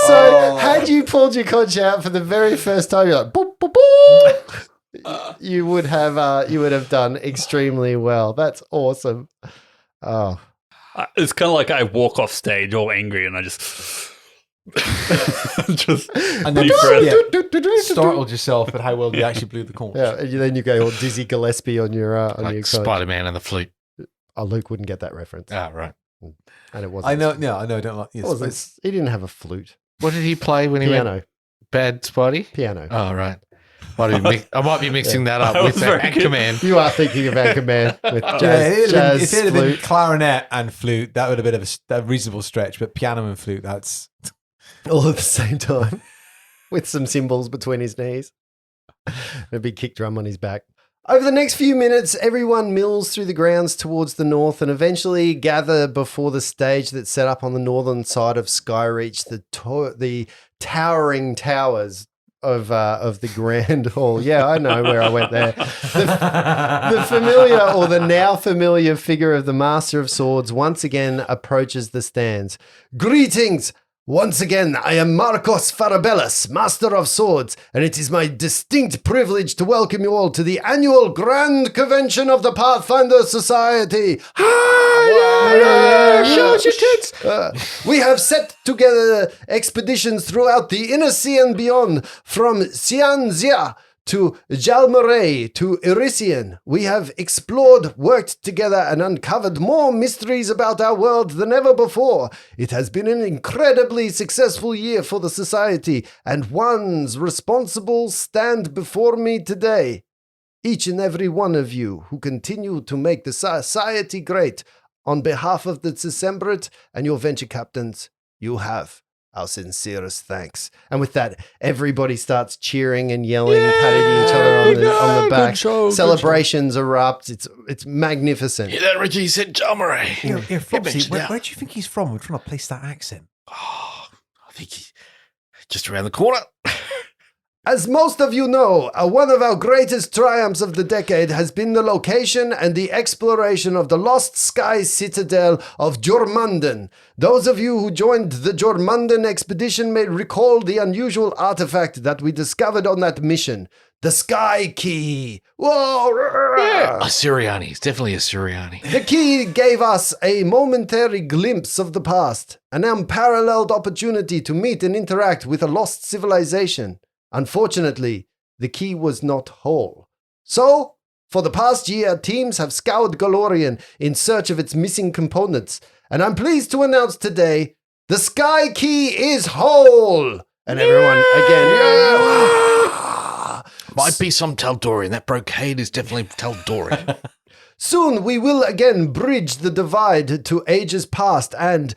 So had you pulled your conch out for the very first time, you're like, boop, boop, boop. You would have done extremely well. That's awesome. Oh, It's kind of like I walk off stage all angry and I just And then deep breath. yeah, startled yourself at how well you actually blew the conch. Yeah, and then you go all Dizzy Gillespie on your Like conch. Spider-Man and the flute. Oh, Luke wouldn't get that reference. Ah, right. And it wasn't. I know. No, I know. I don't like. It wasn't. He didn't have a flute. What did he play when he went Piano. bad, Spidey? Piano. Oh, right. I might be mixing that up That with was very Anchorman. You are thinking of Anchorman with Yeah, jazz, if it had been flute. clarinet and flute, that would have been a reasonable stretch. But piano and flute, that's All at the same time with some cymbals between his knees. A big kick drum on his back. Over the next few minutes, everyone mills through the grounds towards the north and eventually gather before the stage that's set up on the northern side of Skyreach, the towering towers of the Grand Hall. Yeah, I know where I went there. The familiar, or the now familiar figure of the Master of Swords once again approaches the stands. Greetings! Once again, I am Marcos Farabellas, Master of Swords, and it is my distinct privilege to welcome you all to the annual Grand Convention of the Pathfinder Society. Show us your tits! We have set together expeditions throughout the inner sea and beyond, from Xianxia to Jalmaray to Elysian. We have explored, worked together, and uncovered more mysteries about our world than ever before. It has been an incredibly successful year for the Society, and ones responsible stand before me today. Each and every one of you who continue to make the Society great, on behalf of the Decemvirate and your venture captains, you have our sincerest thanks. And with that, everybody starts cheering and yelling, patting each other on the back. Celebrations erupt. It's magnificent. Hear that, Richie? He said Jalmaray. Here, Flopsy, mentioned where, that. where do you think he's from? We're trying to place that accent. Oh, I think he's just around the corner. As most of you know, one of our greatest triumphs of the decade has been the location and the exploration of the lost sky citadel of Jormungandr. Those of you who joined the Jormungandr expedition may recall the unusual artifact that we discovered on that mission. The Sky Key. Whoa! Yeah, a Siriani. It's definitely a Siriani. The key gave us a momentary glimpse of the past, an unparalleled opportunity to meet and interact with a lost civilization. Unfortunately, the key was not whole. So, for the past year, teams have scoured Galorian in search of its missing components, and I'm pleased to announce today, the Sky Key is whole! And everyone, again, yeah! Might be some Taldorian. That brocade is definitely Taldorian. Soon we will again bridge the divide to ages past and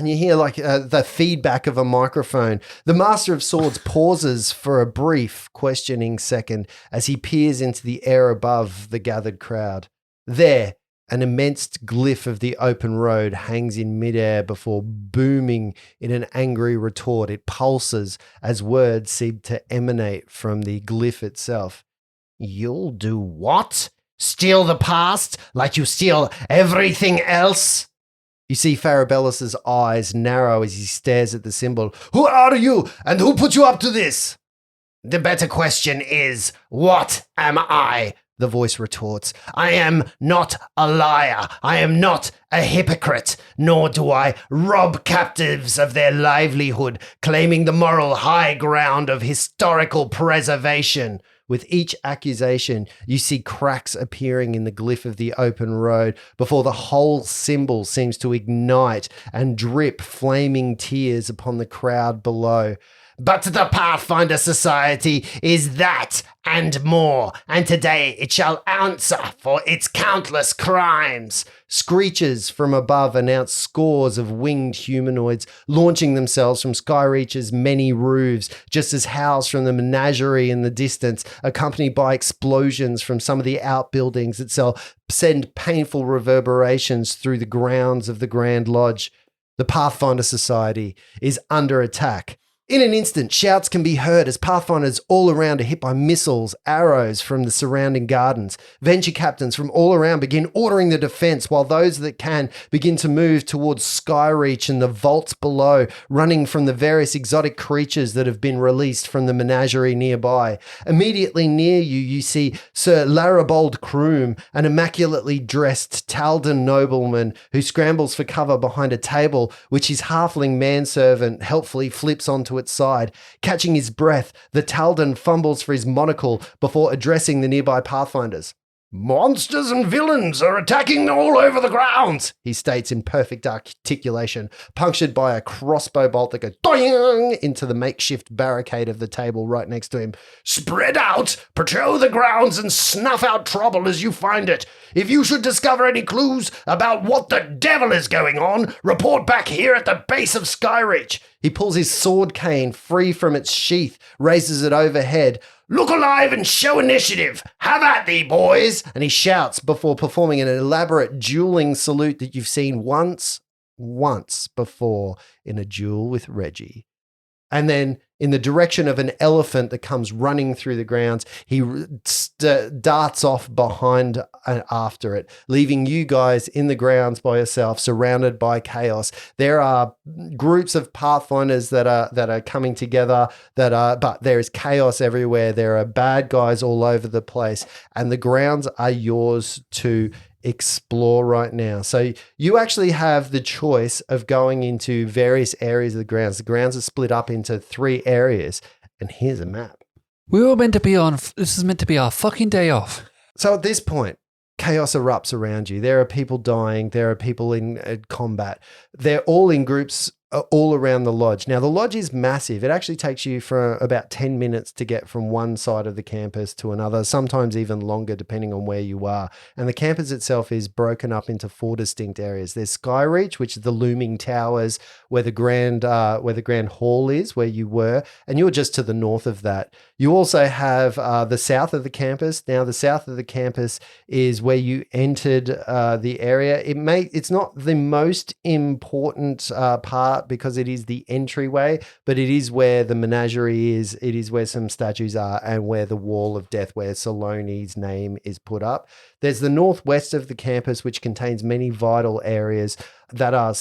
you hear like the feedback of a microphone. The Master of Swords pauses for a brief questioning second as he peers into the air above the gathered crowd. There, an immense glyph of the open road hangs in midair before booming in an angry retort. It pulses as words seem to emanate from the glyph itself. You'll do what? Steal the past like you steal everything else? You see Farabellas's eyes narrow as he stares at the symbol. Who are you and who put you up to this? The better question is, what am I? The voice retorts. I am not a liar. I am not a hypocrite, nor do I rob captives of their livelihood, claiming the moral high ground of historical preservation. With each accusation, you see cracks appearing in the glyph of the open road before the whole symbol seems to ignite and drip flaming tears upon the crowd below. But the Pathfinder Society is that and more, and today it shall answer for its countless crimes. Screeches from above announce scores of winged humanoids launching themselves from Skyreach's many roofs, just as howls from the menagerie in the distance, accompanied by explosions from some of the outbuildings itself, send painful reverberations through the grounds of the Grand Lodge. The Pathfinder Society is under attack. In an instant, shouts can be heard as Pathfinders all around are hit by missiles, arrows from the surrounding gardens. Venture captains from all around begin ordering the defense, while those that can begin to move towards Skyreach and the vaults below, running from the various exotic creatures that have been released from the menagerie nearby. Immediately near you, you see Sir Larabold Croom, an immaculately dressed Taldan nobleman who scrambles for cover behind a table, which his halfling manservant helpfully flips onto its side. Catching his breath, the Taldan fumbles for his monocle before addressing the nearby Pathfinders. Monsters and villains are attacking all over the grounds, he states in perfect articulation, punctured by a crossbow bolt that goes doing into the makeshift barricade of the table right next to him. Spread out, patrol the grounds, and snuff out trouble as you find it. If you should discover any clues about what the devil is going on, report back here at the base of Skyreach. He pulls his sword cane free from its sheath, raises it overhead. Look alive and show initiative. Have at thee, boys. And he shouts before performing an elaborate dueling salute that you've seen once before in a duel with Reggie. And then in the direction of an elephant that comes running through the grounds, he darts off behind and after it, leaving you guys in the grounds by yourself, surrounded by chaos. There are groups of Pathfinders that are coming together, but there is chaos everywhere. There are bad guys all over the place, and the grounds are yours to explore right now. So you actually have the choice of going into various areas of the grounds. The grounds are split up into 3 areas, and here's a map. We were meant to be on. This is meant to be our fucking day off. So at this point, chaos erupts around you. There are people dying. There are people in combat. They're all in groups all around the lodge. Now, the lodge is massive. It actually takes you for about 10 minutes to get from one side of the campus to another, sometimes even longer depending on where you are. And the campus itself is broken up into 4 distinct areas. There's Skyreach, which is the looming towers where the grand hall is, where you were, and you're just to the north of that. You also have the south of the campus. Now, the south of the campus is where you entered the area. It's not the most important part because it is the entryway, but it is where the menagerie is. It is where some statues are and where the wall of death, where Saloni's name is put up. There's the northwest of the campus, which contains many vital areas that are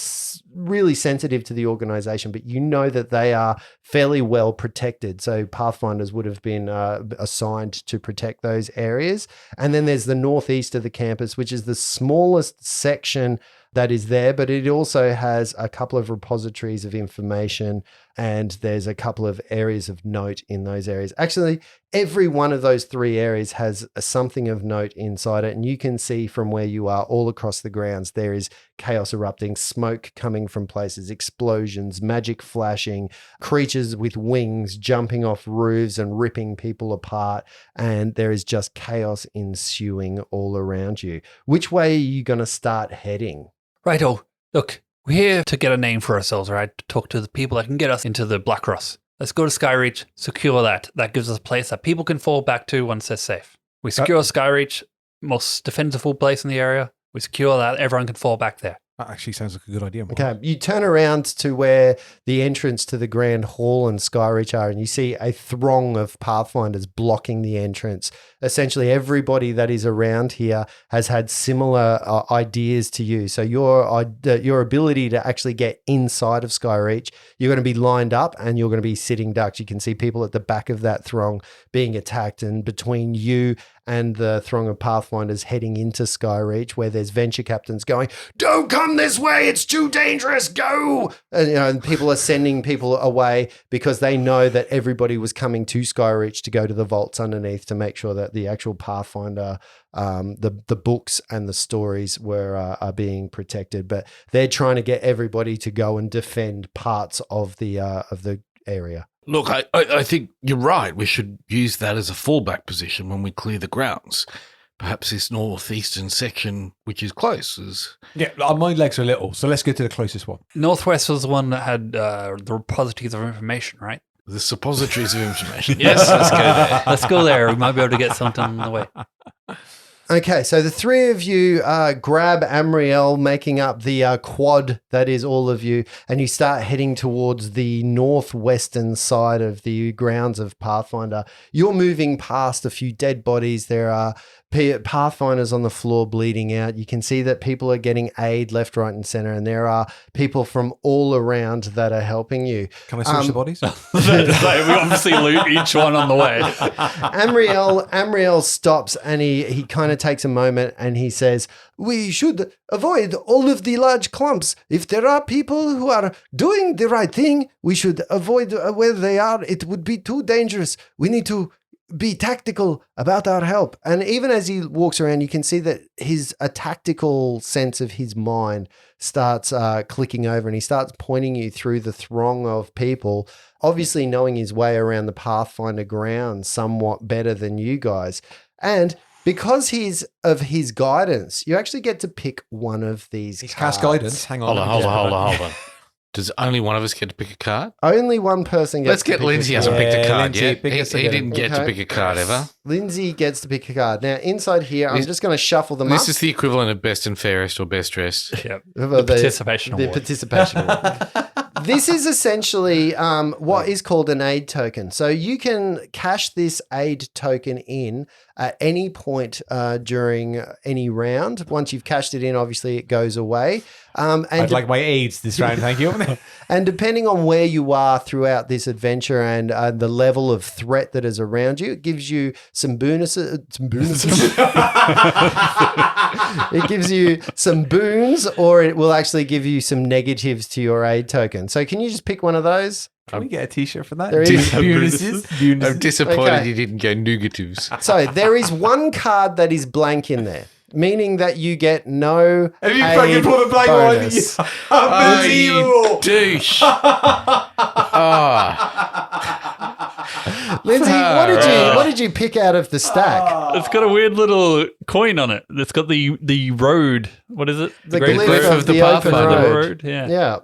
really sensitive to the organization, but you know that they are fairly well protected. So Pathfinders would have been assigned to protect those areas. And then there's the northeast of the campus, which is the smallest section that is there, but it also has a couple of repositories of information, and there's a couple of areas of note in those areas. Actually, every one of those 3 areas has something of note inside it, and you can see from where you are all across the grounds, there is chaos erupting, smoke coming from places, explosions, magic flashing, creatures with wings jumping off roofs and ripping people apart, and there is just chaos ensuing all around you. Which way are you going to start heading? Righto. Look, we're here to get a name for ourselves, right? To talk to the people that can get us into the Black Cross. Let's go to Skyreach, secure that. That gives us a place that people can fall back to once they're safe. We secure Skyreach, most defensible place in the area. We secure that, everyone can fall back there. That actually sounds like a good idea, Mark. Okay, you turn around to where the entrance to the Grand Hall and Skyreach are, and you see a throng of Pathfinders blocking the entrance. Essentially, everybody that is around here has had similar ideas to you. So your ability to actually get inside of Skyreach, you're going to be lined up and you're going to be sitting ducks. You can see people at the back of that throng being attacked, and between you and the throng of Pathfinders heading into Skyreach, where there's venture captains going, "Don't come this way, it's too dangerous, go!" And people are sending people away because they know that everybody was coming to Skyreach to go to the vaults underneath to make sure that the actual Pathfinder, the books and the stories are being protected. But they're trying to get everybody to go and defend parts of the area. Look, I think you're right. We should use that as a fallback position when we clear the grounds. Perhaps this northeastern section, which is close, is... Yeah, my legs are little, so let's go to the closest one. Northwest was the one that had the repositories of information, right? The suppositories of information. Yes, let's go there. Let's go there. We might be able to get something on the way. Okay, so the 3 of you grab Amriel, making up the quad that is all of you, and you start heading towards the northwestern side of the grounds of Pathfinder. You're moving past a few dead bodies. There are Pathfinders on the floor bleeding out. You can see that people are getting aid left, right, and center, and there are people from all around that are helping you. Can I search the bodies? We obviously loot each one on the way. Amriel stops, and he kind of takes a moment, and he says, "We should avoid all of the large clumps. If there are people who are doing the right thing, we should avoid where they are. It would be too dangerous. We need to be tactical about our help. And even as he walks around, you can see that a tactical sense of his mind starts clicking over, and he starts pointing you through the throng of people, obviously knowing his way around the Pathfinder grounds somewhat better than you guys. And because he's of his guidance, you actually get to pick one of these He's cards. cast guidance. Hang on. Hold on. Does only one of us get to pick a card? Only one person gets Let's to get pick Lindsay a hasn't card. picked a card Lindsay, yet. pick us He again. didn't get to Okay. pick a card ever. Lindsay gets to pick a card. Now, inside here, I'm This- just going to shuffle them This up. is the equivalent of best and fairest or best dressed. Yep. The participation The award. participation award. This is essentially what is called an aid token. So you can cash this aid token in at any point during any round. Once you've cashed it in, obviously it goes away. I'd like my aids this round, thank you. And depending on where you are throughout this adventure and the level of threat that is around you, it gives you some bonuses. It gives you some boons, or it will actually give you some negatives to your aid token. So can you just pick one of those? Can we get a t-shirt for that? There is- Bonuses. I'm disappointed Okay. you didn't go negatives. So there is one card that is blank in there, meaning that you get no Have you aid fucking put a blank one? bonus. Oh, Zero. you douche. Lindsay, what did you pick out of the stack? It's got a weird little coin on it. It's got the road. What is it? The Great glyph Glyph of of the the open Pathfinder. road. Yeah. Yeah.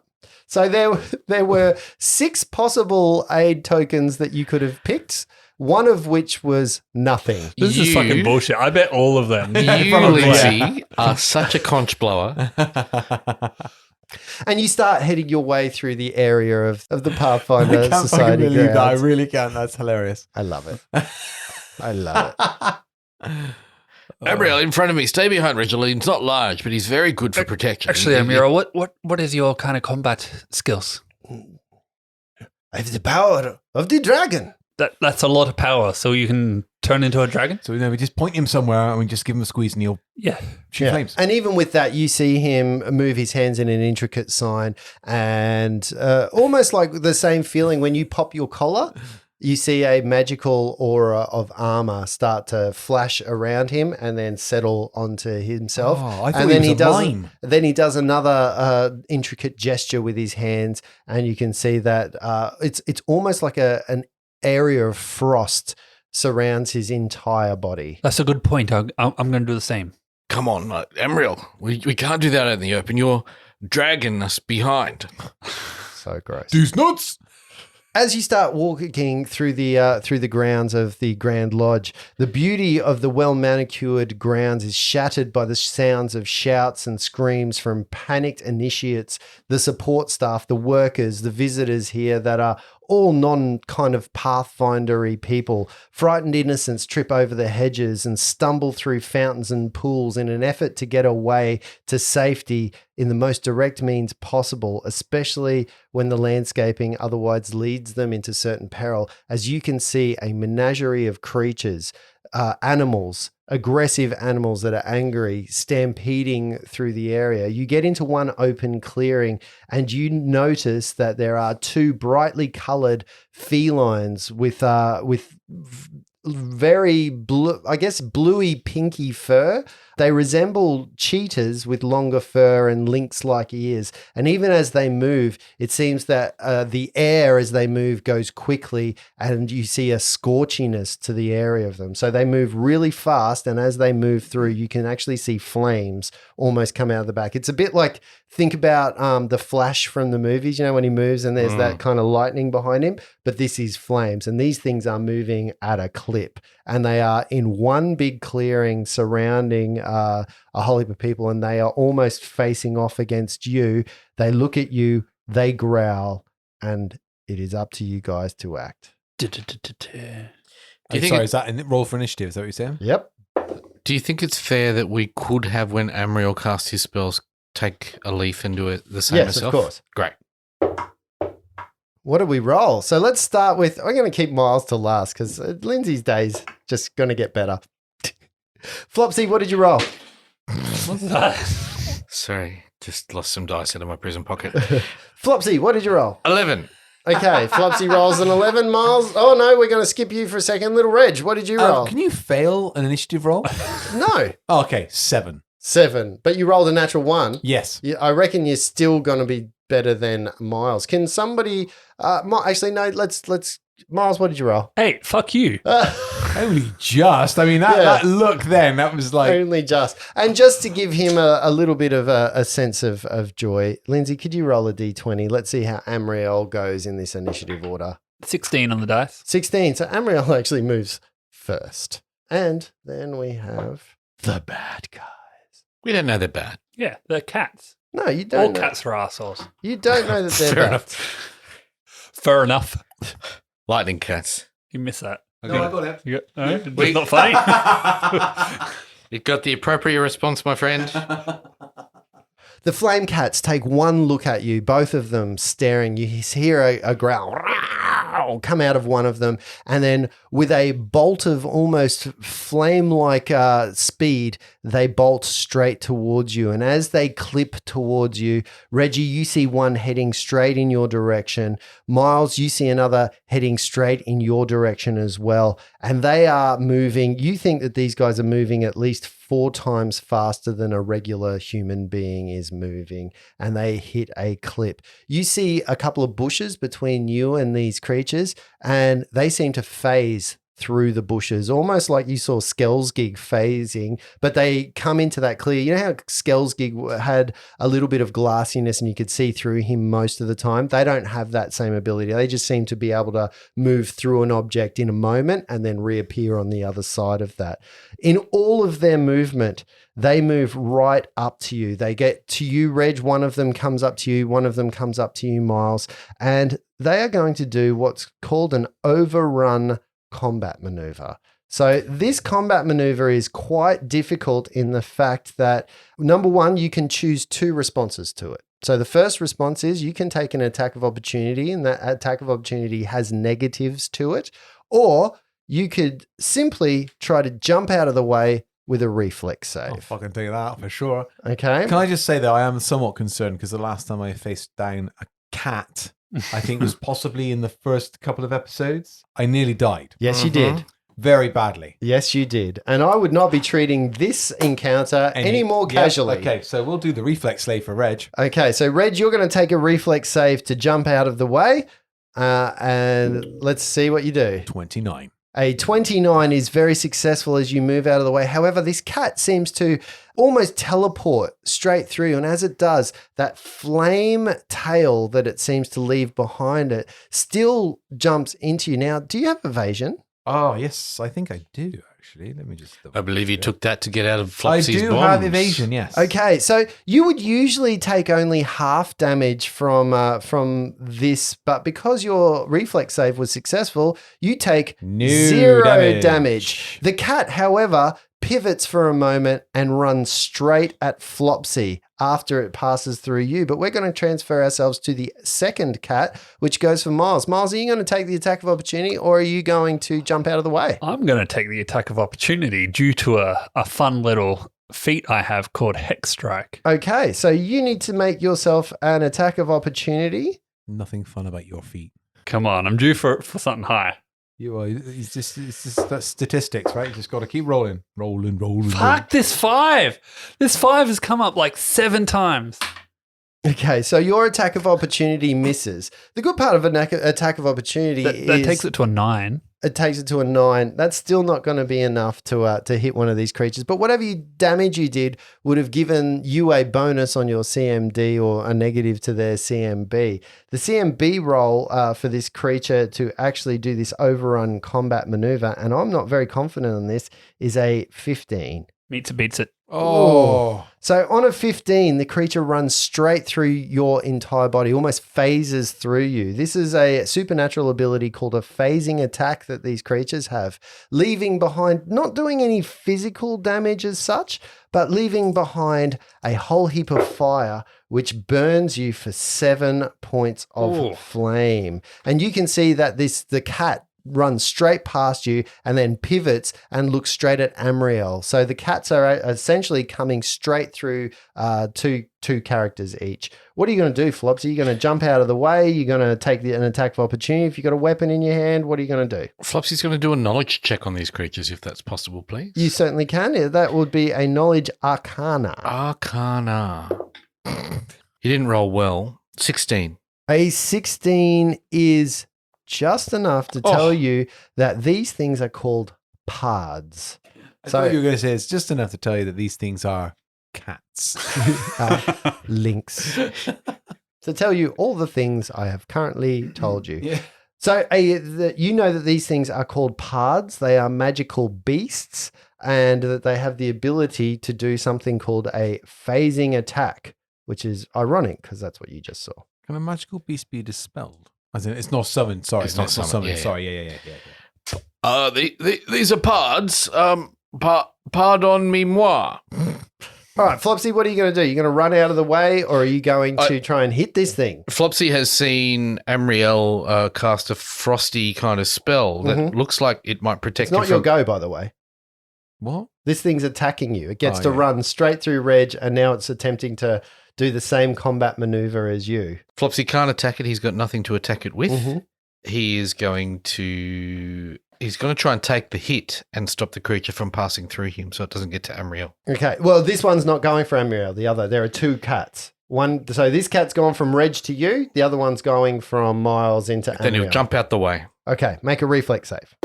So there were 6 possible aid tokens that you could have picked, one of which was nothing. This is You- fucking bullshit. I bet all of them. You, Probably. Lindsay, are such a conch blower. And you start heading your way through the area of the Pathfinder I can't fucking Society believe that. I grounds. really can't. That's hilarious. I love it. I love it. Gabriel, in front of me, stay behind Reginald. He's not large, but he's very good for protection. Actually, Amira, what is your kind of combat skills? I have the power of the dragon. That's a lot of power. So you can turn into a dragon. So we just point him somewhere and we just give him a squeeze and he'll Yeah. shoot flames. And even with that, you see him move his hands in an intricate sign, and almost like the same feeling when you pop your collar, you see a magical aura of armor start to flash around him and then settle onto himself. Oh, I thought and he then was a does mime. then he does another intricate gesture with his hands, and you can see that it's almost like an area of frost surrounds his entire body. That's a good point. I'm going to do the same. Come on, Emriel. We can't do that out in the open. You're dragging us behind. So gross. These nuts. As you start walking through the grounds of the Grand Lodge, the beauty of the well-manicured grounds is shattered by the sounds of shouts and screams from panicked initiates, the support staff, the workers, the visitors here that are all non-kind of pathfindery people. Frightened innocents trip over the hedges and stumble through fountains and pools in an effort to get away to safety in the most direct means possible, especially when the landscaping otherwise leads them into certain peril. As you can see, a menagerie of creatures, animals, aggressive animals that are angry, stampeding through the area. You get into one open clearing and you notice that there are 2 brightly colored felines with very blue, I guess bluey pinky fur. They resemble cheetahs with longer fur and lynx-like ears. And even as they move, it seems that the air as they move goes quickly, and you see a scorchiness to the area of them. So they move really fast, and as they move through, you can actually see flames almost come out of the back. It's a bit like, think about the Flash from the movies, when he moves and there's that kind of lightning behind him, but this is flames, and these things are moving at a clip, and they are in one big clearing surrounding a whole heap of people, and they are almost facing off against you. They look at you, they growl, and it is up to you guys to act. Do you think Sorry, is that a roll for initiative? Is that what you're saying? Yep. Do you think it's fair that we could have, when Amriel casts his spells, take a leaf and do it the same Yes, herself? of course. Great. What do we roll? So let's start with, I'm going to keep Miles to last because Lindsay's day's just going to get better. Flopsy, what did you roll? What's that? Sorry, just lost some dice out of my prison pocket. Flopsy, what did you roll? 11. Okay, Flopsy rolls an 11, Miles. Oh, no, we're going to skip you for a second. Little Reg, what did you roll? Can you fail an initiative roll? No. Oh, okay, 7. 7. But you rolled a natural 1. Yes. I reckon you're still going to be better than Miles. Can somebody... actually, no, let's... Miles, what did you roll? 8. Fuck you. Only just. I mean, that look then, that was like... Only just. And just to give him a little bit of a sense of joy, Lindsay, could you roll a d20? Let's see how Amriel goes in this initiative order. 16 on the dice. 16. So Amriel actually moves first. And then we have the bad guys. We don't know they're bad. Yeah, they're cats. No, you All don't know. cats are assholes. You don't know that they're Fair bad. enough. Fair enough. Lightning cats. You missed that. No, I got it. You got, no, it's not funny. You got the appropriate response, my friend. The flame cats take one look at you, both of them staring. You hear a growl come out of one of them, and then with a bolt of almost flame-like speed, they bolt straight towards you. And as they clip towards you, Reggie, you see one heading straight in your direction. Miles, you see another heading straight in your direction as well. And they are moving. You think that these guys are moving at least 4 times faster than a regular human being is moving, and they hit a clip. You see a couple of bushes between you and these creatures, and they seem to phase through the bushes, almost like you saw Skellsgig phasing, but they come into that clear. You know how Skellsgig had a little bit of glassiness and you could see through him most of the time? They don't have that same ability. They just seem to be able to move through an object in a moment and then reappear on the other side of that. In all of their movement, they move right up to you. They get to you, Reg. One of them comes up to you. One of them comes up to you, Miles. And they are going to do what's called an overrun combat maneuver. So this combat maneuver is quite difficult in the fact that, number one, you can choose 2 responses to it. So the first response is you can take an attack of opportunity, and that attack of opportunity has negatives to it, or you could simply try to jump out of the way with a reflex I'll save. fucking take that for sure. Okay. Can I just say that I am somewhat concerned because the last time I faced down a cat, I think was possibly in the first couple of episodes, I nearly died. Yes, you did. Very badly. Yes, you did. And I would not be treating this encounter any more Yeah, casually. okay, so we'll do the reflex slave for Reg. Okay, so Reg, you're going to take a reflex save to jump out of the way, and let's see what you do. 29. A 29 is very successful as you move out of the way. However, this cat seems to almost teleport straight through. And as it does, that flame tail that it seems to leave behind it still jumps into you. Now, do you have evasion? Oh, yes, I think I do, actually. Let me just... I believe you took that to get out of I Flopsy's do bombs. have evasion, yes. Okay, so you would usually take only half damage from this, but because your reflex save was successful, you take No 0 damage. damage. The cat, however, pivots for a moment and runs straight at Flopsy after it passes through you. But we're going to transfer ourselves to the second cat, which goes for Miles. Miles, are you going to take the attack of opportunity, or are you going to jump out of the way? I'm going to take the attack of opportunity due to a fun little feat I have called Hex Strike. Okay, so you need to make yourself an attack of opportunity. Nothing fun about your feet. Come on, I'm due for something high. You are, it's just that's statistics, right? You just got to keep rolling. Rolling. Fuck this 5. This 5 has come up like 7 times. Okay, so your attack of opportunity misses. The good part of an attack of opportunity That is takes it to a 9. it takes it to a 9. That's still not going to be enough to hit one of these creatures. But whatever damage you did would have given you a bonus on your CMD or a negative to their CMB. The CMB roll for this creature to actually do this overrun combat maneuver, and I'm not very confident on this, is a 15. Meets it, beats it. Oh. So on a 15, the creature runs straight through your entire body, almost phases through you. This is a supernatural ability called a phasing attack that these creatures have, leaving behind, not doing any physical damage as such, but leaving behind a whole heap of fire, which burns you for 7 points of Ooh. flame. And you can see that the cat runs straight past you and then pivots and looks straight at Amriel. So the cats are essentially coming straight through two characters each. What are you going to do, Flops? Are you going to jump out of the way? You're going to take an attack of opportunity if you've got a weapon in your hand? What are you going to do? Flopsy's going to do a knowledge check on these creatures, if that's possible, please. You certainly can. That would be a knowledge arcana. Arcana. He didn't roll well. 16. A 16 is just enough to tell you that these things are called pards. I thought you were going to say it's just enough to tell you that these things are cats. Lynx. To tell you all the things I have currently told you. Yeah. So you know that these things are called pards. They are magical beasts and that they have the ability to do something called a phasing attack, which is ironic because that's what you just saw. Can a magical beast be dispelled? As in, it's not summoned. Sorry, It's not summoned, yeah. Sorry, yeah. These are pards. Pardon me moi. All right, Flopsy, what are you going to do? You're going to run out of the way or are you going to try and hit this thing? Flopsy has seen Amriel cast a frosty kind of spell that looks like it might protect It's not you your from... go, by the way. What? This thing's attacking you. It gets to run straight through Reg and now it's attempting to do the same combat maneuver as you. Flopsy can't attack it. He's got nothing to attack it with. Mm-hmm. He is going to... He's going to try and take the hit and stop the creature from passing through him so it doesn't get to Amriel. Okay. Well, this one's not going for Amriel. The other, there are two cats. So this cat's gone from Reg to you. The other one's going from Miles into Amriel. Then he'll jump out the way. Okay. Make a reflex save.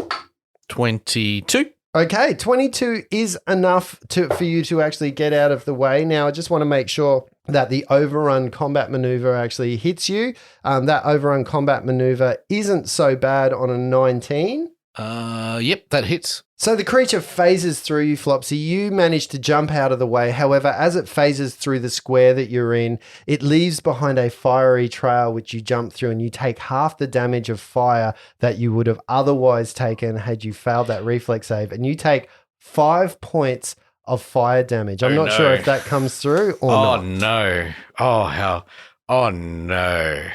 22. Okay. 22 is enough for you to actually get out of the way. Now, I just want to make sure that the overrun combat maneuver actually hits you. That overrun combat maneuver isn't so bad on a 19. Yep, that hits. So the creature phases through you, Flopsy. You manage to jump out of the way. However, as it phases through the square that you're in, it leaves behind a fiery trail which you jump through and you take half the damage of fire that you would have otherwise taken had you failed that reflex save. And you take 5 points of fire damage. I'm not sure if that comes through or not. Oh, no. Oh, how... Oh, no.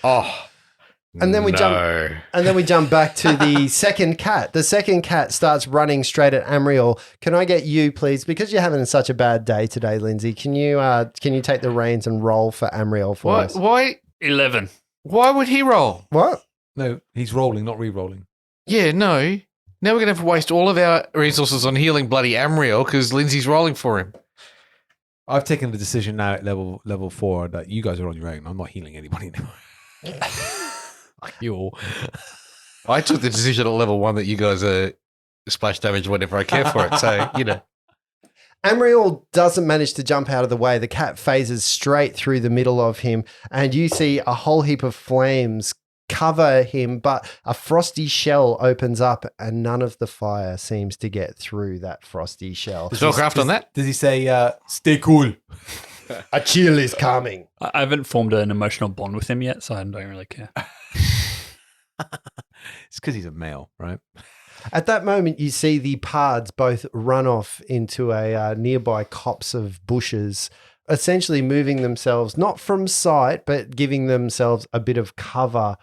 Oh, And then we jump back to the second cat. The second cat starts running straight at Amriel. Can I get you, please? Because you're having such a bad day today, Lindsay. Can you take the reins and roll for Amriel for us? Why? 11. Why would he roll? What? No, he's rolling, not re-rolling. Yeah, no. Now we're going to have to waste all of our resources on healing bloody Amriel because Lindsay's rolling for him. I've taken the decision now at level 4 that you guys are on your own. I'm not healing anybody anymore. You all. I took the decision at level 1 that you guys are splash damage whenever I care for it. So, you know. Amriel doesn't manage to jump out of the way. The cat phases straight through the middle of him, and you see a whole heap of flames cover him, but a frosty shell opens up, and none of the fire seems to get through that frosty shell. Spellcraft on that? Does he say, stay cool? A chill is coming. I haven't formed an emotional bond with him yet, so I don't really care. It's because he's a male, right? At that moment, you see the pards both run off into a nearby copse of bushes, essentially moving themselves not from sight, but giving themselves a bit of cover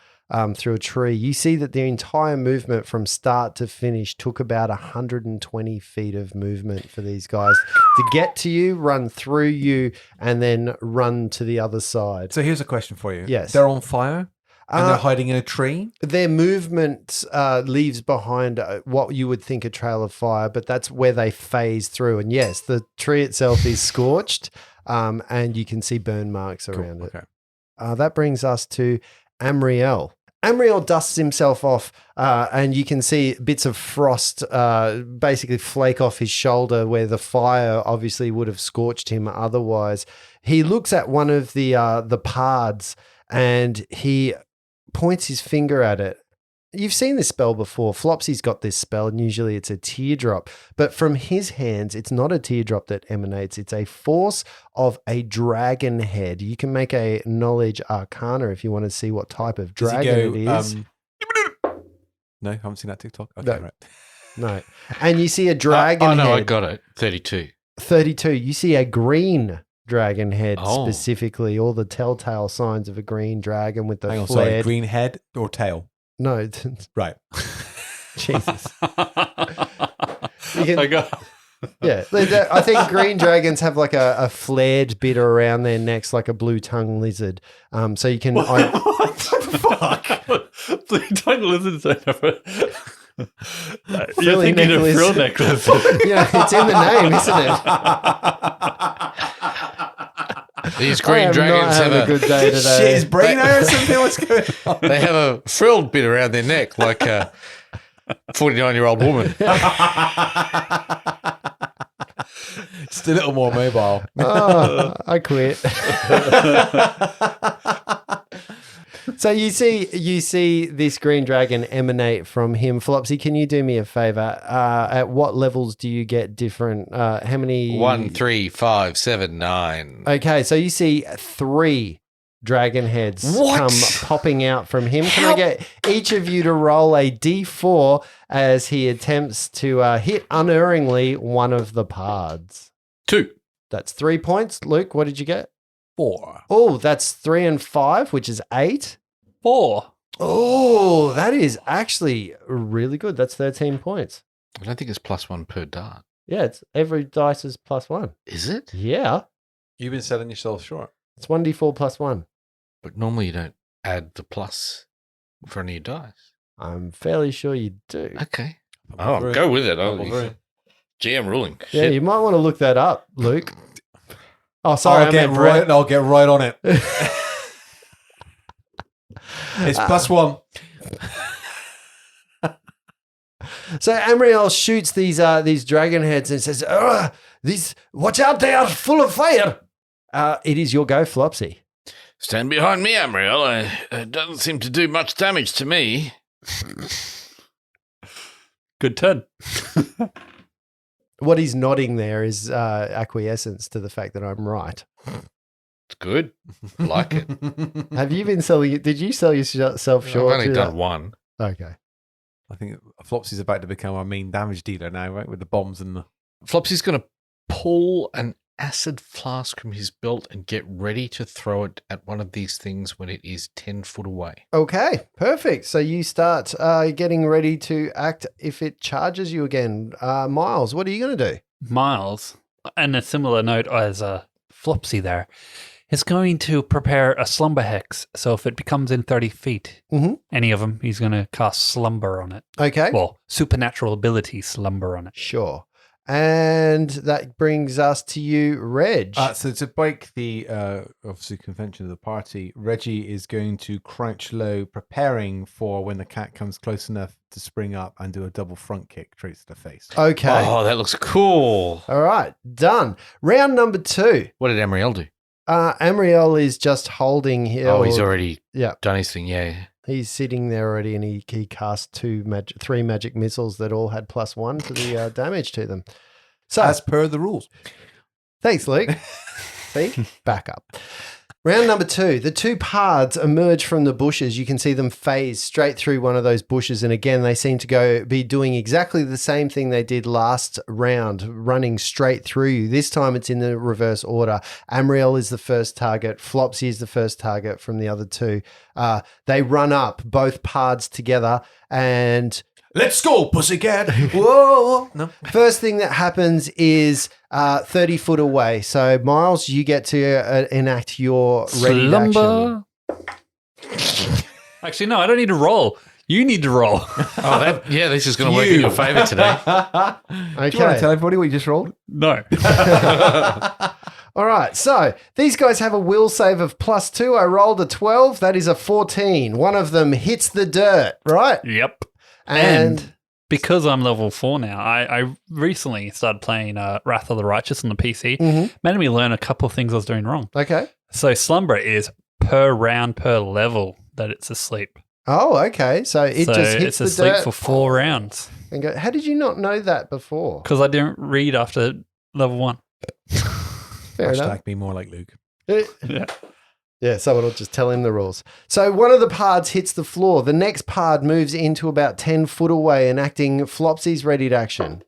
through a tree. You see that the entire movement from start to finish took about 120 feet of movement for these guys to get to you, run through you, and then run to the other side. So here's a question for you. Yes. They're on fire? And they're hiding in a tree? Their movement leaves behind what you would think a trail of fire, but that's where they phase through. And yes, the tree itself is scorched, and you can see burn marks around it. Okay. That brings us to Amriel. Amriel dusts himself off, and you can see bits of frost basically flake off his shoulder where the fire obviously would have scorched him otherwise. He looks at one of the pards, and he points his finger at it. You've seen this spell before. Flopsy's got this spell, and usually it's a teardrop. But from his hands, it's not a teardrop that emanates. It's a force of a dragon head. You can make a knowledge arcana if you want to see what type of dragon it is. No, I haven't seen that TikTok. Okay, No. right. No. And you see a dragon Oh, no, head. I got it. 32. 32. You see a green dragon head Oh. specifically, all the telltale signs of a green dragon with the Hang on, sorry. flared. Green head or tail? No, Right. Jesus. You can- I got Yeah, I think green dragons have like a flared bit around their necks, like a blue tongue lizard. So you can. what the fuck? Blue tongue lizards don't have a. You're Frilly thinking of necklace. frill necklace. Yeah, it's in the name, isn't it? These I green am dragons not have having a good day today. Shit, his brain or something? What's going on? they have a frilled bit around their neck like a 49-year-old woman. Just a little more mobile. Oh, I quit. So you see this green dragon emanate from him. Flopsy, can you do me a favor? At what levels do you get different? How many? 1, 3, 5, 7, 9. Okay, so you see 3 dragon heads come popping out from him. Can I get each of you to roll a d4 as he attempts to hit unerringly one of the pards? 2. That's 3 points. Luke, what did you get? 4. Oh, that's 3 and 5, which is 8. 4. Oh, that is actually really good. That's 13 points. I don't think it's +1 per dart. Yeah, it's every dice is +1. Is it? Yeah, You've been selling yourself short. it's 1d4 +1. But normally you don't add the plus for any dice. I'm fairly sure you do. Okay. Oh, go with it. GM ruling. Yeah, Shit. you might want to look that up, Luke. Oh, sorry, I'll get right on it. It's +1. So Amriel shoots these dragon heads and says, watch out, they are full of fire. It is your go, Flopsy. Stand behind me, Amriel. It doesn't seem to do much damage to me. Good turn. What he's nodding there is acquiescence to the fact that I'm right. It's good. I like it. Have you been selling it? Did you sell yourself I've short? only to done that? one. Okay. I think Flopsy's about to become our main damage dealer now, right? With the bombs and the... Flopsy's going to pull an acid flask from his belt and get ready to throw it at one of these things when it is 10 foot away. Okay, perfect. So you start getting ready to act if it charges you again. Miles, what are you going to do? Miles, and a similar note as Flopsy there, is going to prepare a slumber hex. So if it becomes in 30 feet, any of them, he's going to cast slumber on it. Okay. Well, supernatural ability slumber on it. Sure. And that brings us to you, Reg. So to break the obviously convention of the party, Reggie is going to crouch low, preparing for when the cat comes close enough to spring up and do a double front kick straight to the face. Okay. Oh, that looks cool. All right. Done. Round number 2. What did Amriel do? Amriel is just holding here. Oh, he's already Yeah. done his thing. Yeah. He's sitting there already, and he cast 3 magic missiles that all had +1 to the damage to them. So, As per the rules. thanks, Luke. See? Back up. Round number 2. The 2 pards emerge from the bushes. You can see them phase straight through one of those bushes. And again, they seem to be doing exactly the same thing they did last round, running straight through you. This time it's in the reverse order. Amriel is the first target. Flopsy is the first target from the other 2. They run up, both pards together, and... Let's go, pussycat. Whoa. No. First thing that happens is 30 foot away. So, Miles, you get to enact your ready action. Actually, no, I don't need to roll. You need to roll. Oh, this is going to work in your favor today. Okay. Do you want to tell everybody what you just rolled? No. All right. So, these guys have a will save of +2. I rolled a 12. That is a 14. One of them hits the dirt, right? Yep. And because I'm level 4 now, I recently started playing Wrath of the Righteous on the PC. Made me learn a couple of things I was doing wrong. okay. So slumber is per round per level that it's asleep. Oh, okay. So it just hits it's the asleep dirt for 4 rounds and go. How did you not know that before? because I didn't read after level 1. Fair enough. Hashtag be more like Luke. Yeah. Yeah, someone will just tell him the rules. So one of the pards hits the floor. The next pard moves into about 10 foot away, enacting Flopsy's ready action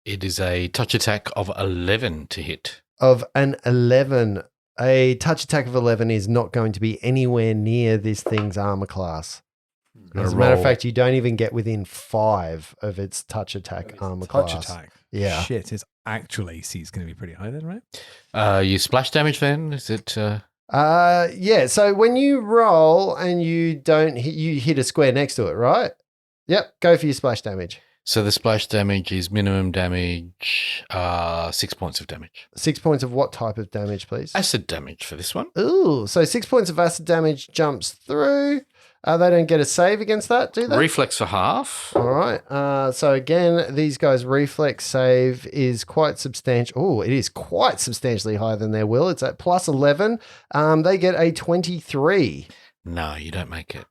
It is a touch attack of 11 to hit. of an 11. A touch attack of 11 is not going to be anywhere near this thing's armor class. As a matter of fact, you don't even get within 5 of its touch attack armor Touch class. attack. Yeah. Shit, his actual AC is going to be pretty high then, right? You splash damage then? Is it? Yeah. So when you roll and you don't hit, you hit a square next to it, right? Yep. Go for your splash damage. So the splash damage is minimum damage, 6 points of damage. 6 points of what type of damage, please? Acid damage for this one. Ooh, so 6 points of acid damage jumps through. They don't get a save against that, do they? Reflex for half. All right. So again, these guys' reflex save is quite substantial. Oh, it is quite substantially higher than their will. It's at plus 11. They get a 23. No, you don't make it.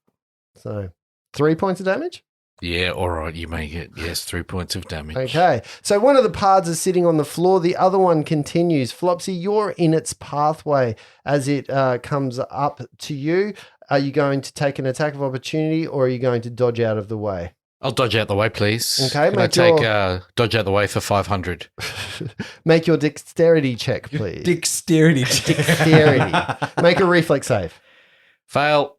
So 3 points of damage? Yeah, all right, you make it. Yes, 3 points of damage. Okay. So one of the pards is sitting on the floor. The other one continues. Flopsy, you're in its pathway as it comes up to you. Are you going to take an attack of opportunity or are you going to dodge out of the way? I'll dodge out the way, please. Okay, Can I make take your- dodge out the way for 500? Make your dexterity check, please. Dexterity. Dexterity. Make a reflex save. Fail.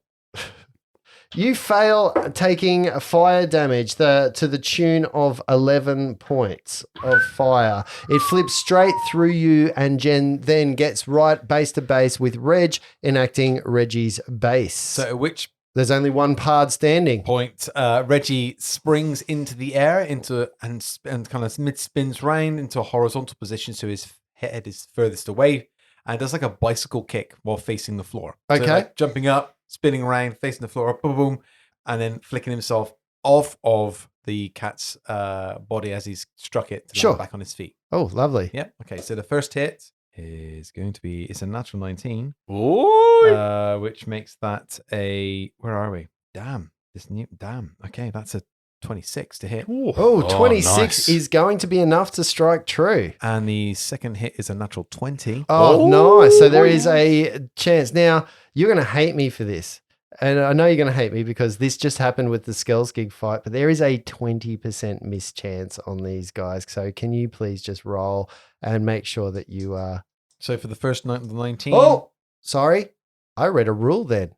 You fail, taking fire damage to the tune of 11 points of fire. It flips straight through you and Jen then gets right base to base with Reg, enacting Reggie's base. So at which There's only one pard standing. point Reggie springs into the air and kind of mid spins round into a horizontal position so his head is furthest away and does like a bicycle kick while facing the floor. So, Okay. like, jumping up, spinning around, facing the floor, boom, boom, and then flicking himself off of the cat's body as he's struck it to Sure. land back on his feet. Oh, lovely. Yep. Okay. So the first hit is going to be, it's a natural 19, Ooh. which makes that a, where are we? Damn. Okay. That's a 26 to hit. Oh, 26 nice. is going to be enough to strike true. And the second hit is a natural 20. Oh, nice. So there is a chance. Now, you're going to hate me for this. And I know you're going to hate me because this just happened with the Skells gig fight, but there is a 20% miss chance on these guys. So can you please just roll and make sure that you are. So for the first 19. Oh, sorry. I read a rule then.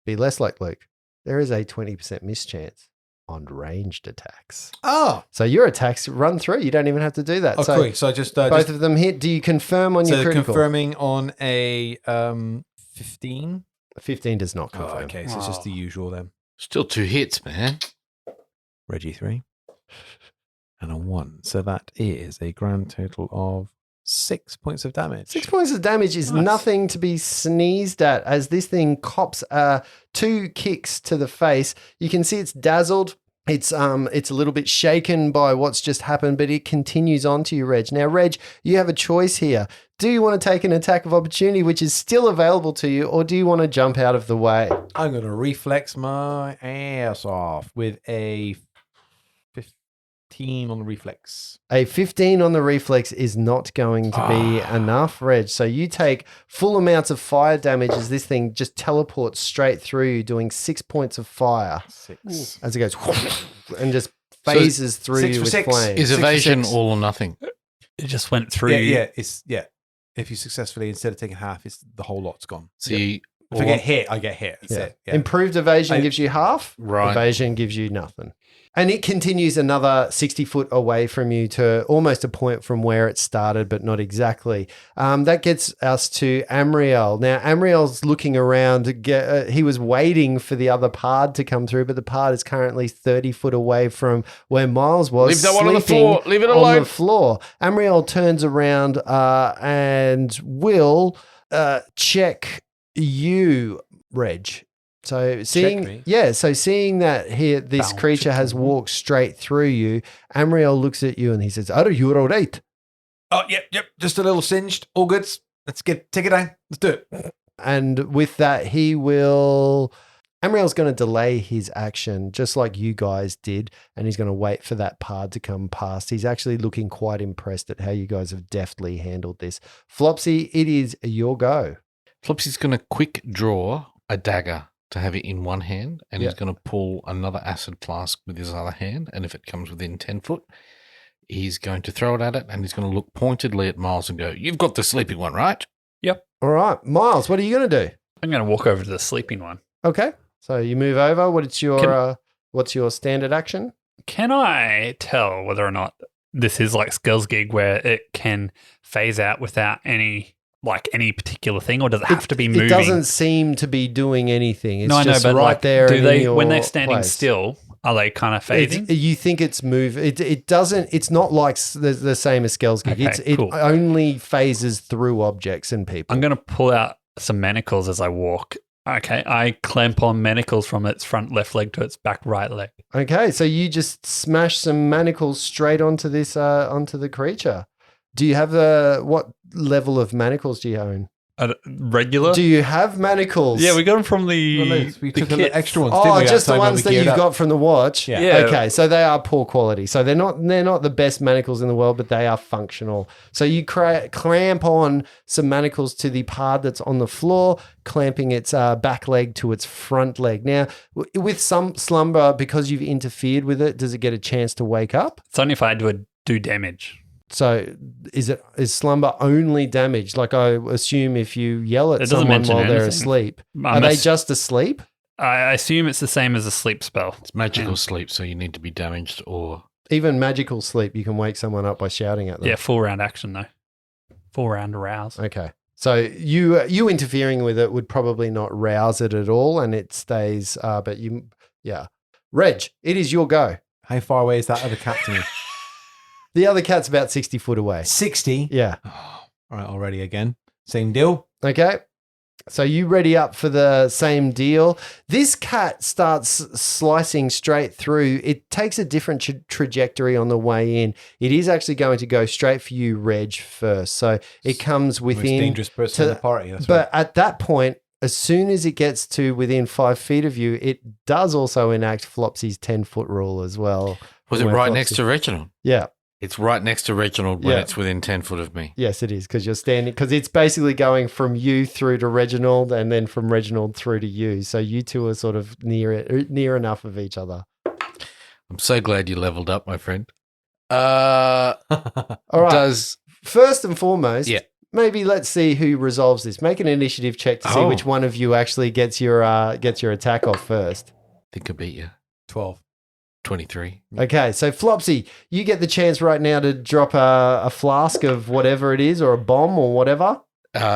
Be less like Luke. There is a 20% miss chance on ranged attacks. Oh. So your attacks run through. You don't even have to do that. Oh, so cool. So I just, both of them hit. Do you confirm on your so critical? confirming on a 15. 15 does not Oh, confirm. okay. So it's just the usual then. Still 2 hits, man. Reggie 3 and a 1. So that is a grand total of 6 points of damage. 6 points of damage is Nice. nothing to be sneezed at as this thing cops 2 kicks to the face. You can see it's dazzled. It's a little bit shaken by what's just happened, but it continues on to you, Reg. Now, Reg, you have a choice here. Do you want to take an attack of opportunity, which is still available to you, or do you want to jump out of the way? I'm going to reflex my ass off with a 15 on the reflex. A 15 on the reflex is not going to be enough, Reg. So you take full amounts of fire damage as this thing just teleports straight through you, doing 6 points of fire 6. as it goes and just phases through 6 you for with 6. flames. Is 6 for evasion 6. all or nothing? It just went through. Yeah. If you successfully, instead of taking half, it's the whole lot's gone. So you, If I get hit, I get hit. That's Yeah. it. Yeah. Improved evasion I- gives you half. Right. Evasion gives you nothing. And it continues another 60 foot away from you to almost a point from where it started, but not exactly. That gets us to Amriel. Now, Amriel's looking around. He was waiting for the other pard to come through, but the pard is currently 30 foot away from where Miles was. Leave that one on the sleeping floor. Leave it on alone. the floor. Amriel turns around and will check you, Reg. So seeing that here this Bow, creature check has you. walked straight through you, Amriel looks at you and he says, "Are you all right?" Oh, yep. Just a little singed. All good. Let's take it down. Let's do it. And with that, Amriel's going to delay his action just like you guys did, and he's going to wait for that pard to come past. He's actually looking quite impressed at how you guys have deftly handled this. Flopsy, it is your go. Flopsy's going to quick draw a dagger to have it in one hand, and he's Yeah. going to pull another acid flask with his other hand, and if it comes within 10 foot, he's going to throw it at it, and he's going to look pointedly at Miles and go, "You've got the sleeping one, right?" All right, Miles, what are you going to do? I'm going to walk over to the sleeping one. Okay. So you move over. What's your standard action? Can I tell whether or not this is like Skills Gig where it can phase out without any particular thing, or does it have to be moving? It doesn't seem to be doing anything. It's No, I know, just but right like, there. do in they your when they're standing place. still? Are they kind of fading? You think it's move? It doesn't. It's not like the same as Skell's Gig. Okay, It cool. only phases through objects and people. I'm going to pull out some manacles as I walk. Okay, I clamp on manacles from its front left leg to its back right leg. Okay, so you just smash some manacles straight onto this onto the creature. Do you have what level of manacles do you own? Regular? Do you have manacles? Yeah, we got them from the We the took the kits. extra ones. Oh, didn't we, just the outside when ones we that geared you've up? got from the watch. Yeah. Yeah. Okay, so they are poor quality. So they're not the best manacles in the world, but they are functional. So you clamp on some manacles to the pard that's on the floor, clamping its back leg to its front leg. Now, with some slumber, because you've interfered with it, does it get a chance to wake up? It's only if I do damage. So is slumber only damage? Like I assume if you yell at It doesn't someone mention while they're anything. asleep, are they just asleep? I assume it's the same as a sleep spell. It's magical sleep, so you need to be damaged or Even magical sleep, you can wake someone up by shouting at them. Yeah, full round action though. Full round arouse. Okay. So you interfering with it would probably not rouse it at all, and it stays. But Reg, it is your go. How far away is that other cat to me? The other cat's about 60 foot away. 60. Yeah. All right, already again. Same deal. Okay. So you ready up for the same deal? This cat starts slicing straight through. It takes a different trajectory on the way in. It is actually going to go straight for you, Reg, first. So it comes Most within. dangerous person in the party. That's But at that point, as soon as it gets to within 5 feet of you, it does also enact Flopsy's 10-foot rule as well. was it Where right Flopsy- next to Reginald? Yeah. It's right next to Reginald when Yeah. it's within 10 foot of me. Yes, it is because you're standing. Because it's basically going from you through to Reginald, and then from Reginald through to you. So you two are sort of near enough of each other. I'm so glad you leveled up, my friend. All All right. Does First and foremost, Yeah. maybe let's see who resolves this. Make an initiative check to see Oh. which one of you actually gets your attack off first. think I beat you? 12. 23. Okay, so Flopsy, you get the chance right now to drop a flask of whatever it is, or a bomb or whatever.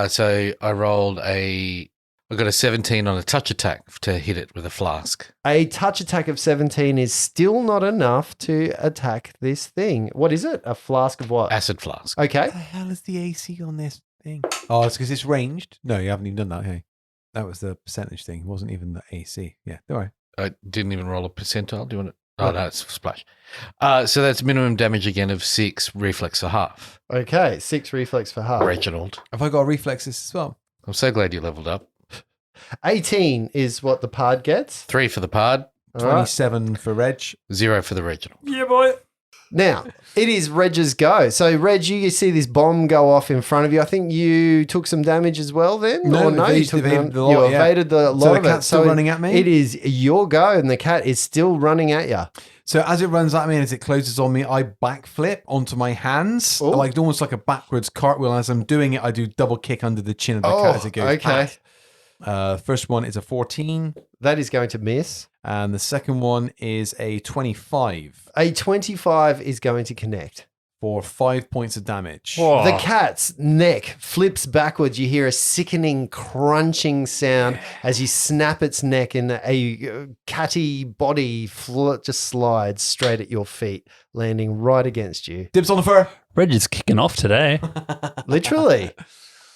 So I rolled I got a 17 on a touch attack to hit it with a flask. A touch attack of 17 is still not enough to attack this thing. What is it? A flask of what? Acid flask. Okay. What the hell is the AC on this thing? Oh, it's because it's ranged? No, you haven't even done that, hey? That was the percentage thing. It wasn't even the AC. Yeah, don't worry. I didn't even roll a percentile. Do you want it? Oh, no, it's splash. So that's minimum damage again of 6, reflex for half. Okay, 6 reflex for half. Reginald. Have I got reflexes as well? I'm so glad you leveled up. 18 is what the pard gets. 3 for the pard, All right. 27 for Reg. 0 for the Reginald. Yeah, boy. Now, it is Reg's go. So, Reg, you see this bomb go off in front of you. I think you took some damage as well then? No, Or no, you took evaded none? the lot, You yeah. evaded the lot So the of it. cat's still running at me? It is your go, and the cat is still running at you. So as it runs at me and as it closes on me, I backflip onto my hands, Oh. like almost like a backwards cartwheel. As I'm doing it, I do double kick under the chin of the cat as it goes okay. past. First one is a 14, That is going to miss. and the second one is a 25 A 25 is going to connect. for 5 points of damage. Whoa. The cat's neck flips backwards. You hear a sickening crunching sound as you snap its neck, and a catty body just slides straight at your feet, landing right against you. Dibs on the fur. Reg is kicking off today. Literally.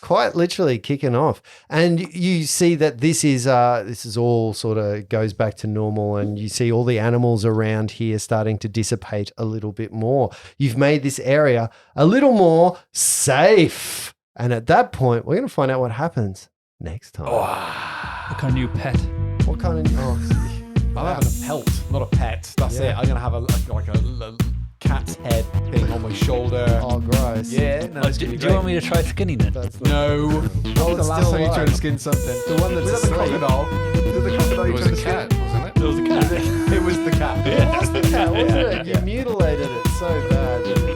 Quite literally kicking off. And you see that this is all sort of goes back to normal, and you see all the animals around here starting to dissipate a little bit more. You've made this area a little more safe. And at that point, we're going to find out what happens next time. What kind of new pet? What kind of... I'm having a pelt, not a pet. That's Yeah. it. I'm gonna have a cat's head thing on my shoulder. Oh, gross. Yeah, no, it's do gonna be you want great. me to try skinning it? That's not... No. Oh, That was it's the last still time you tried alive. to skin something. The one that's Was that the asleep. crocodile? Was it the crocodile It you was tried a to cat, wasn't it? It was a cat. skin? It was the cat. It was the cat, wasn't it? You Yeah. mutilated it so bad.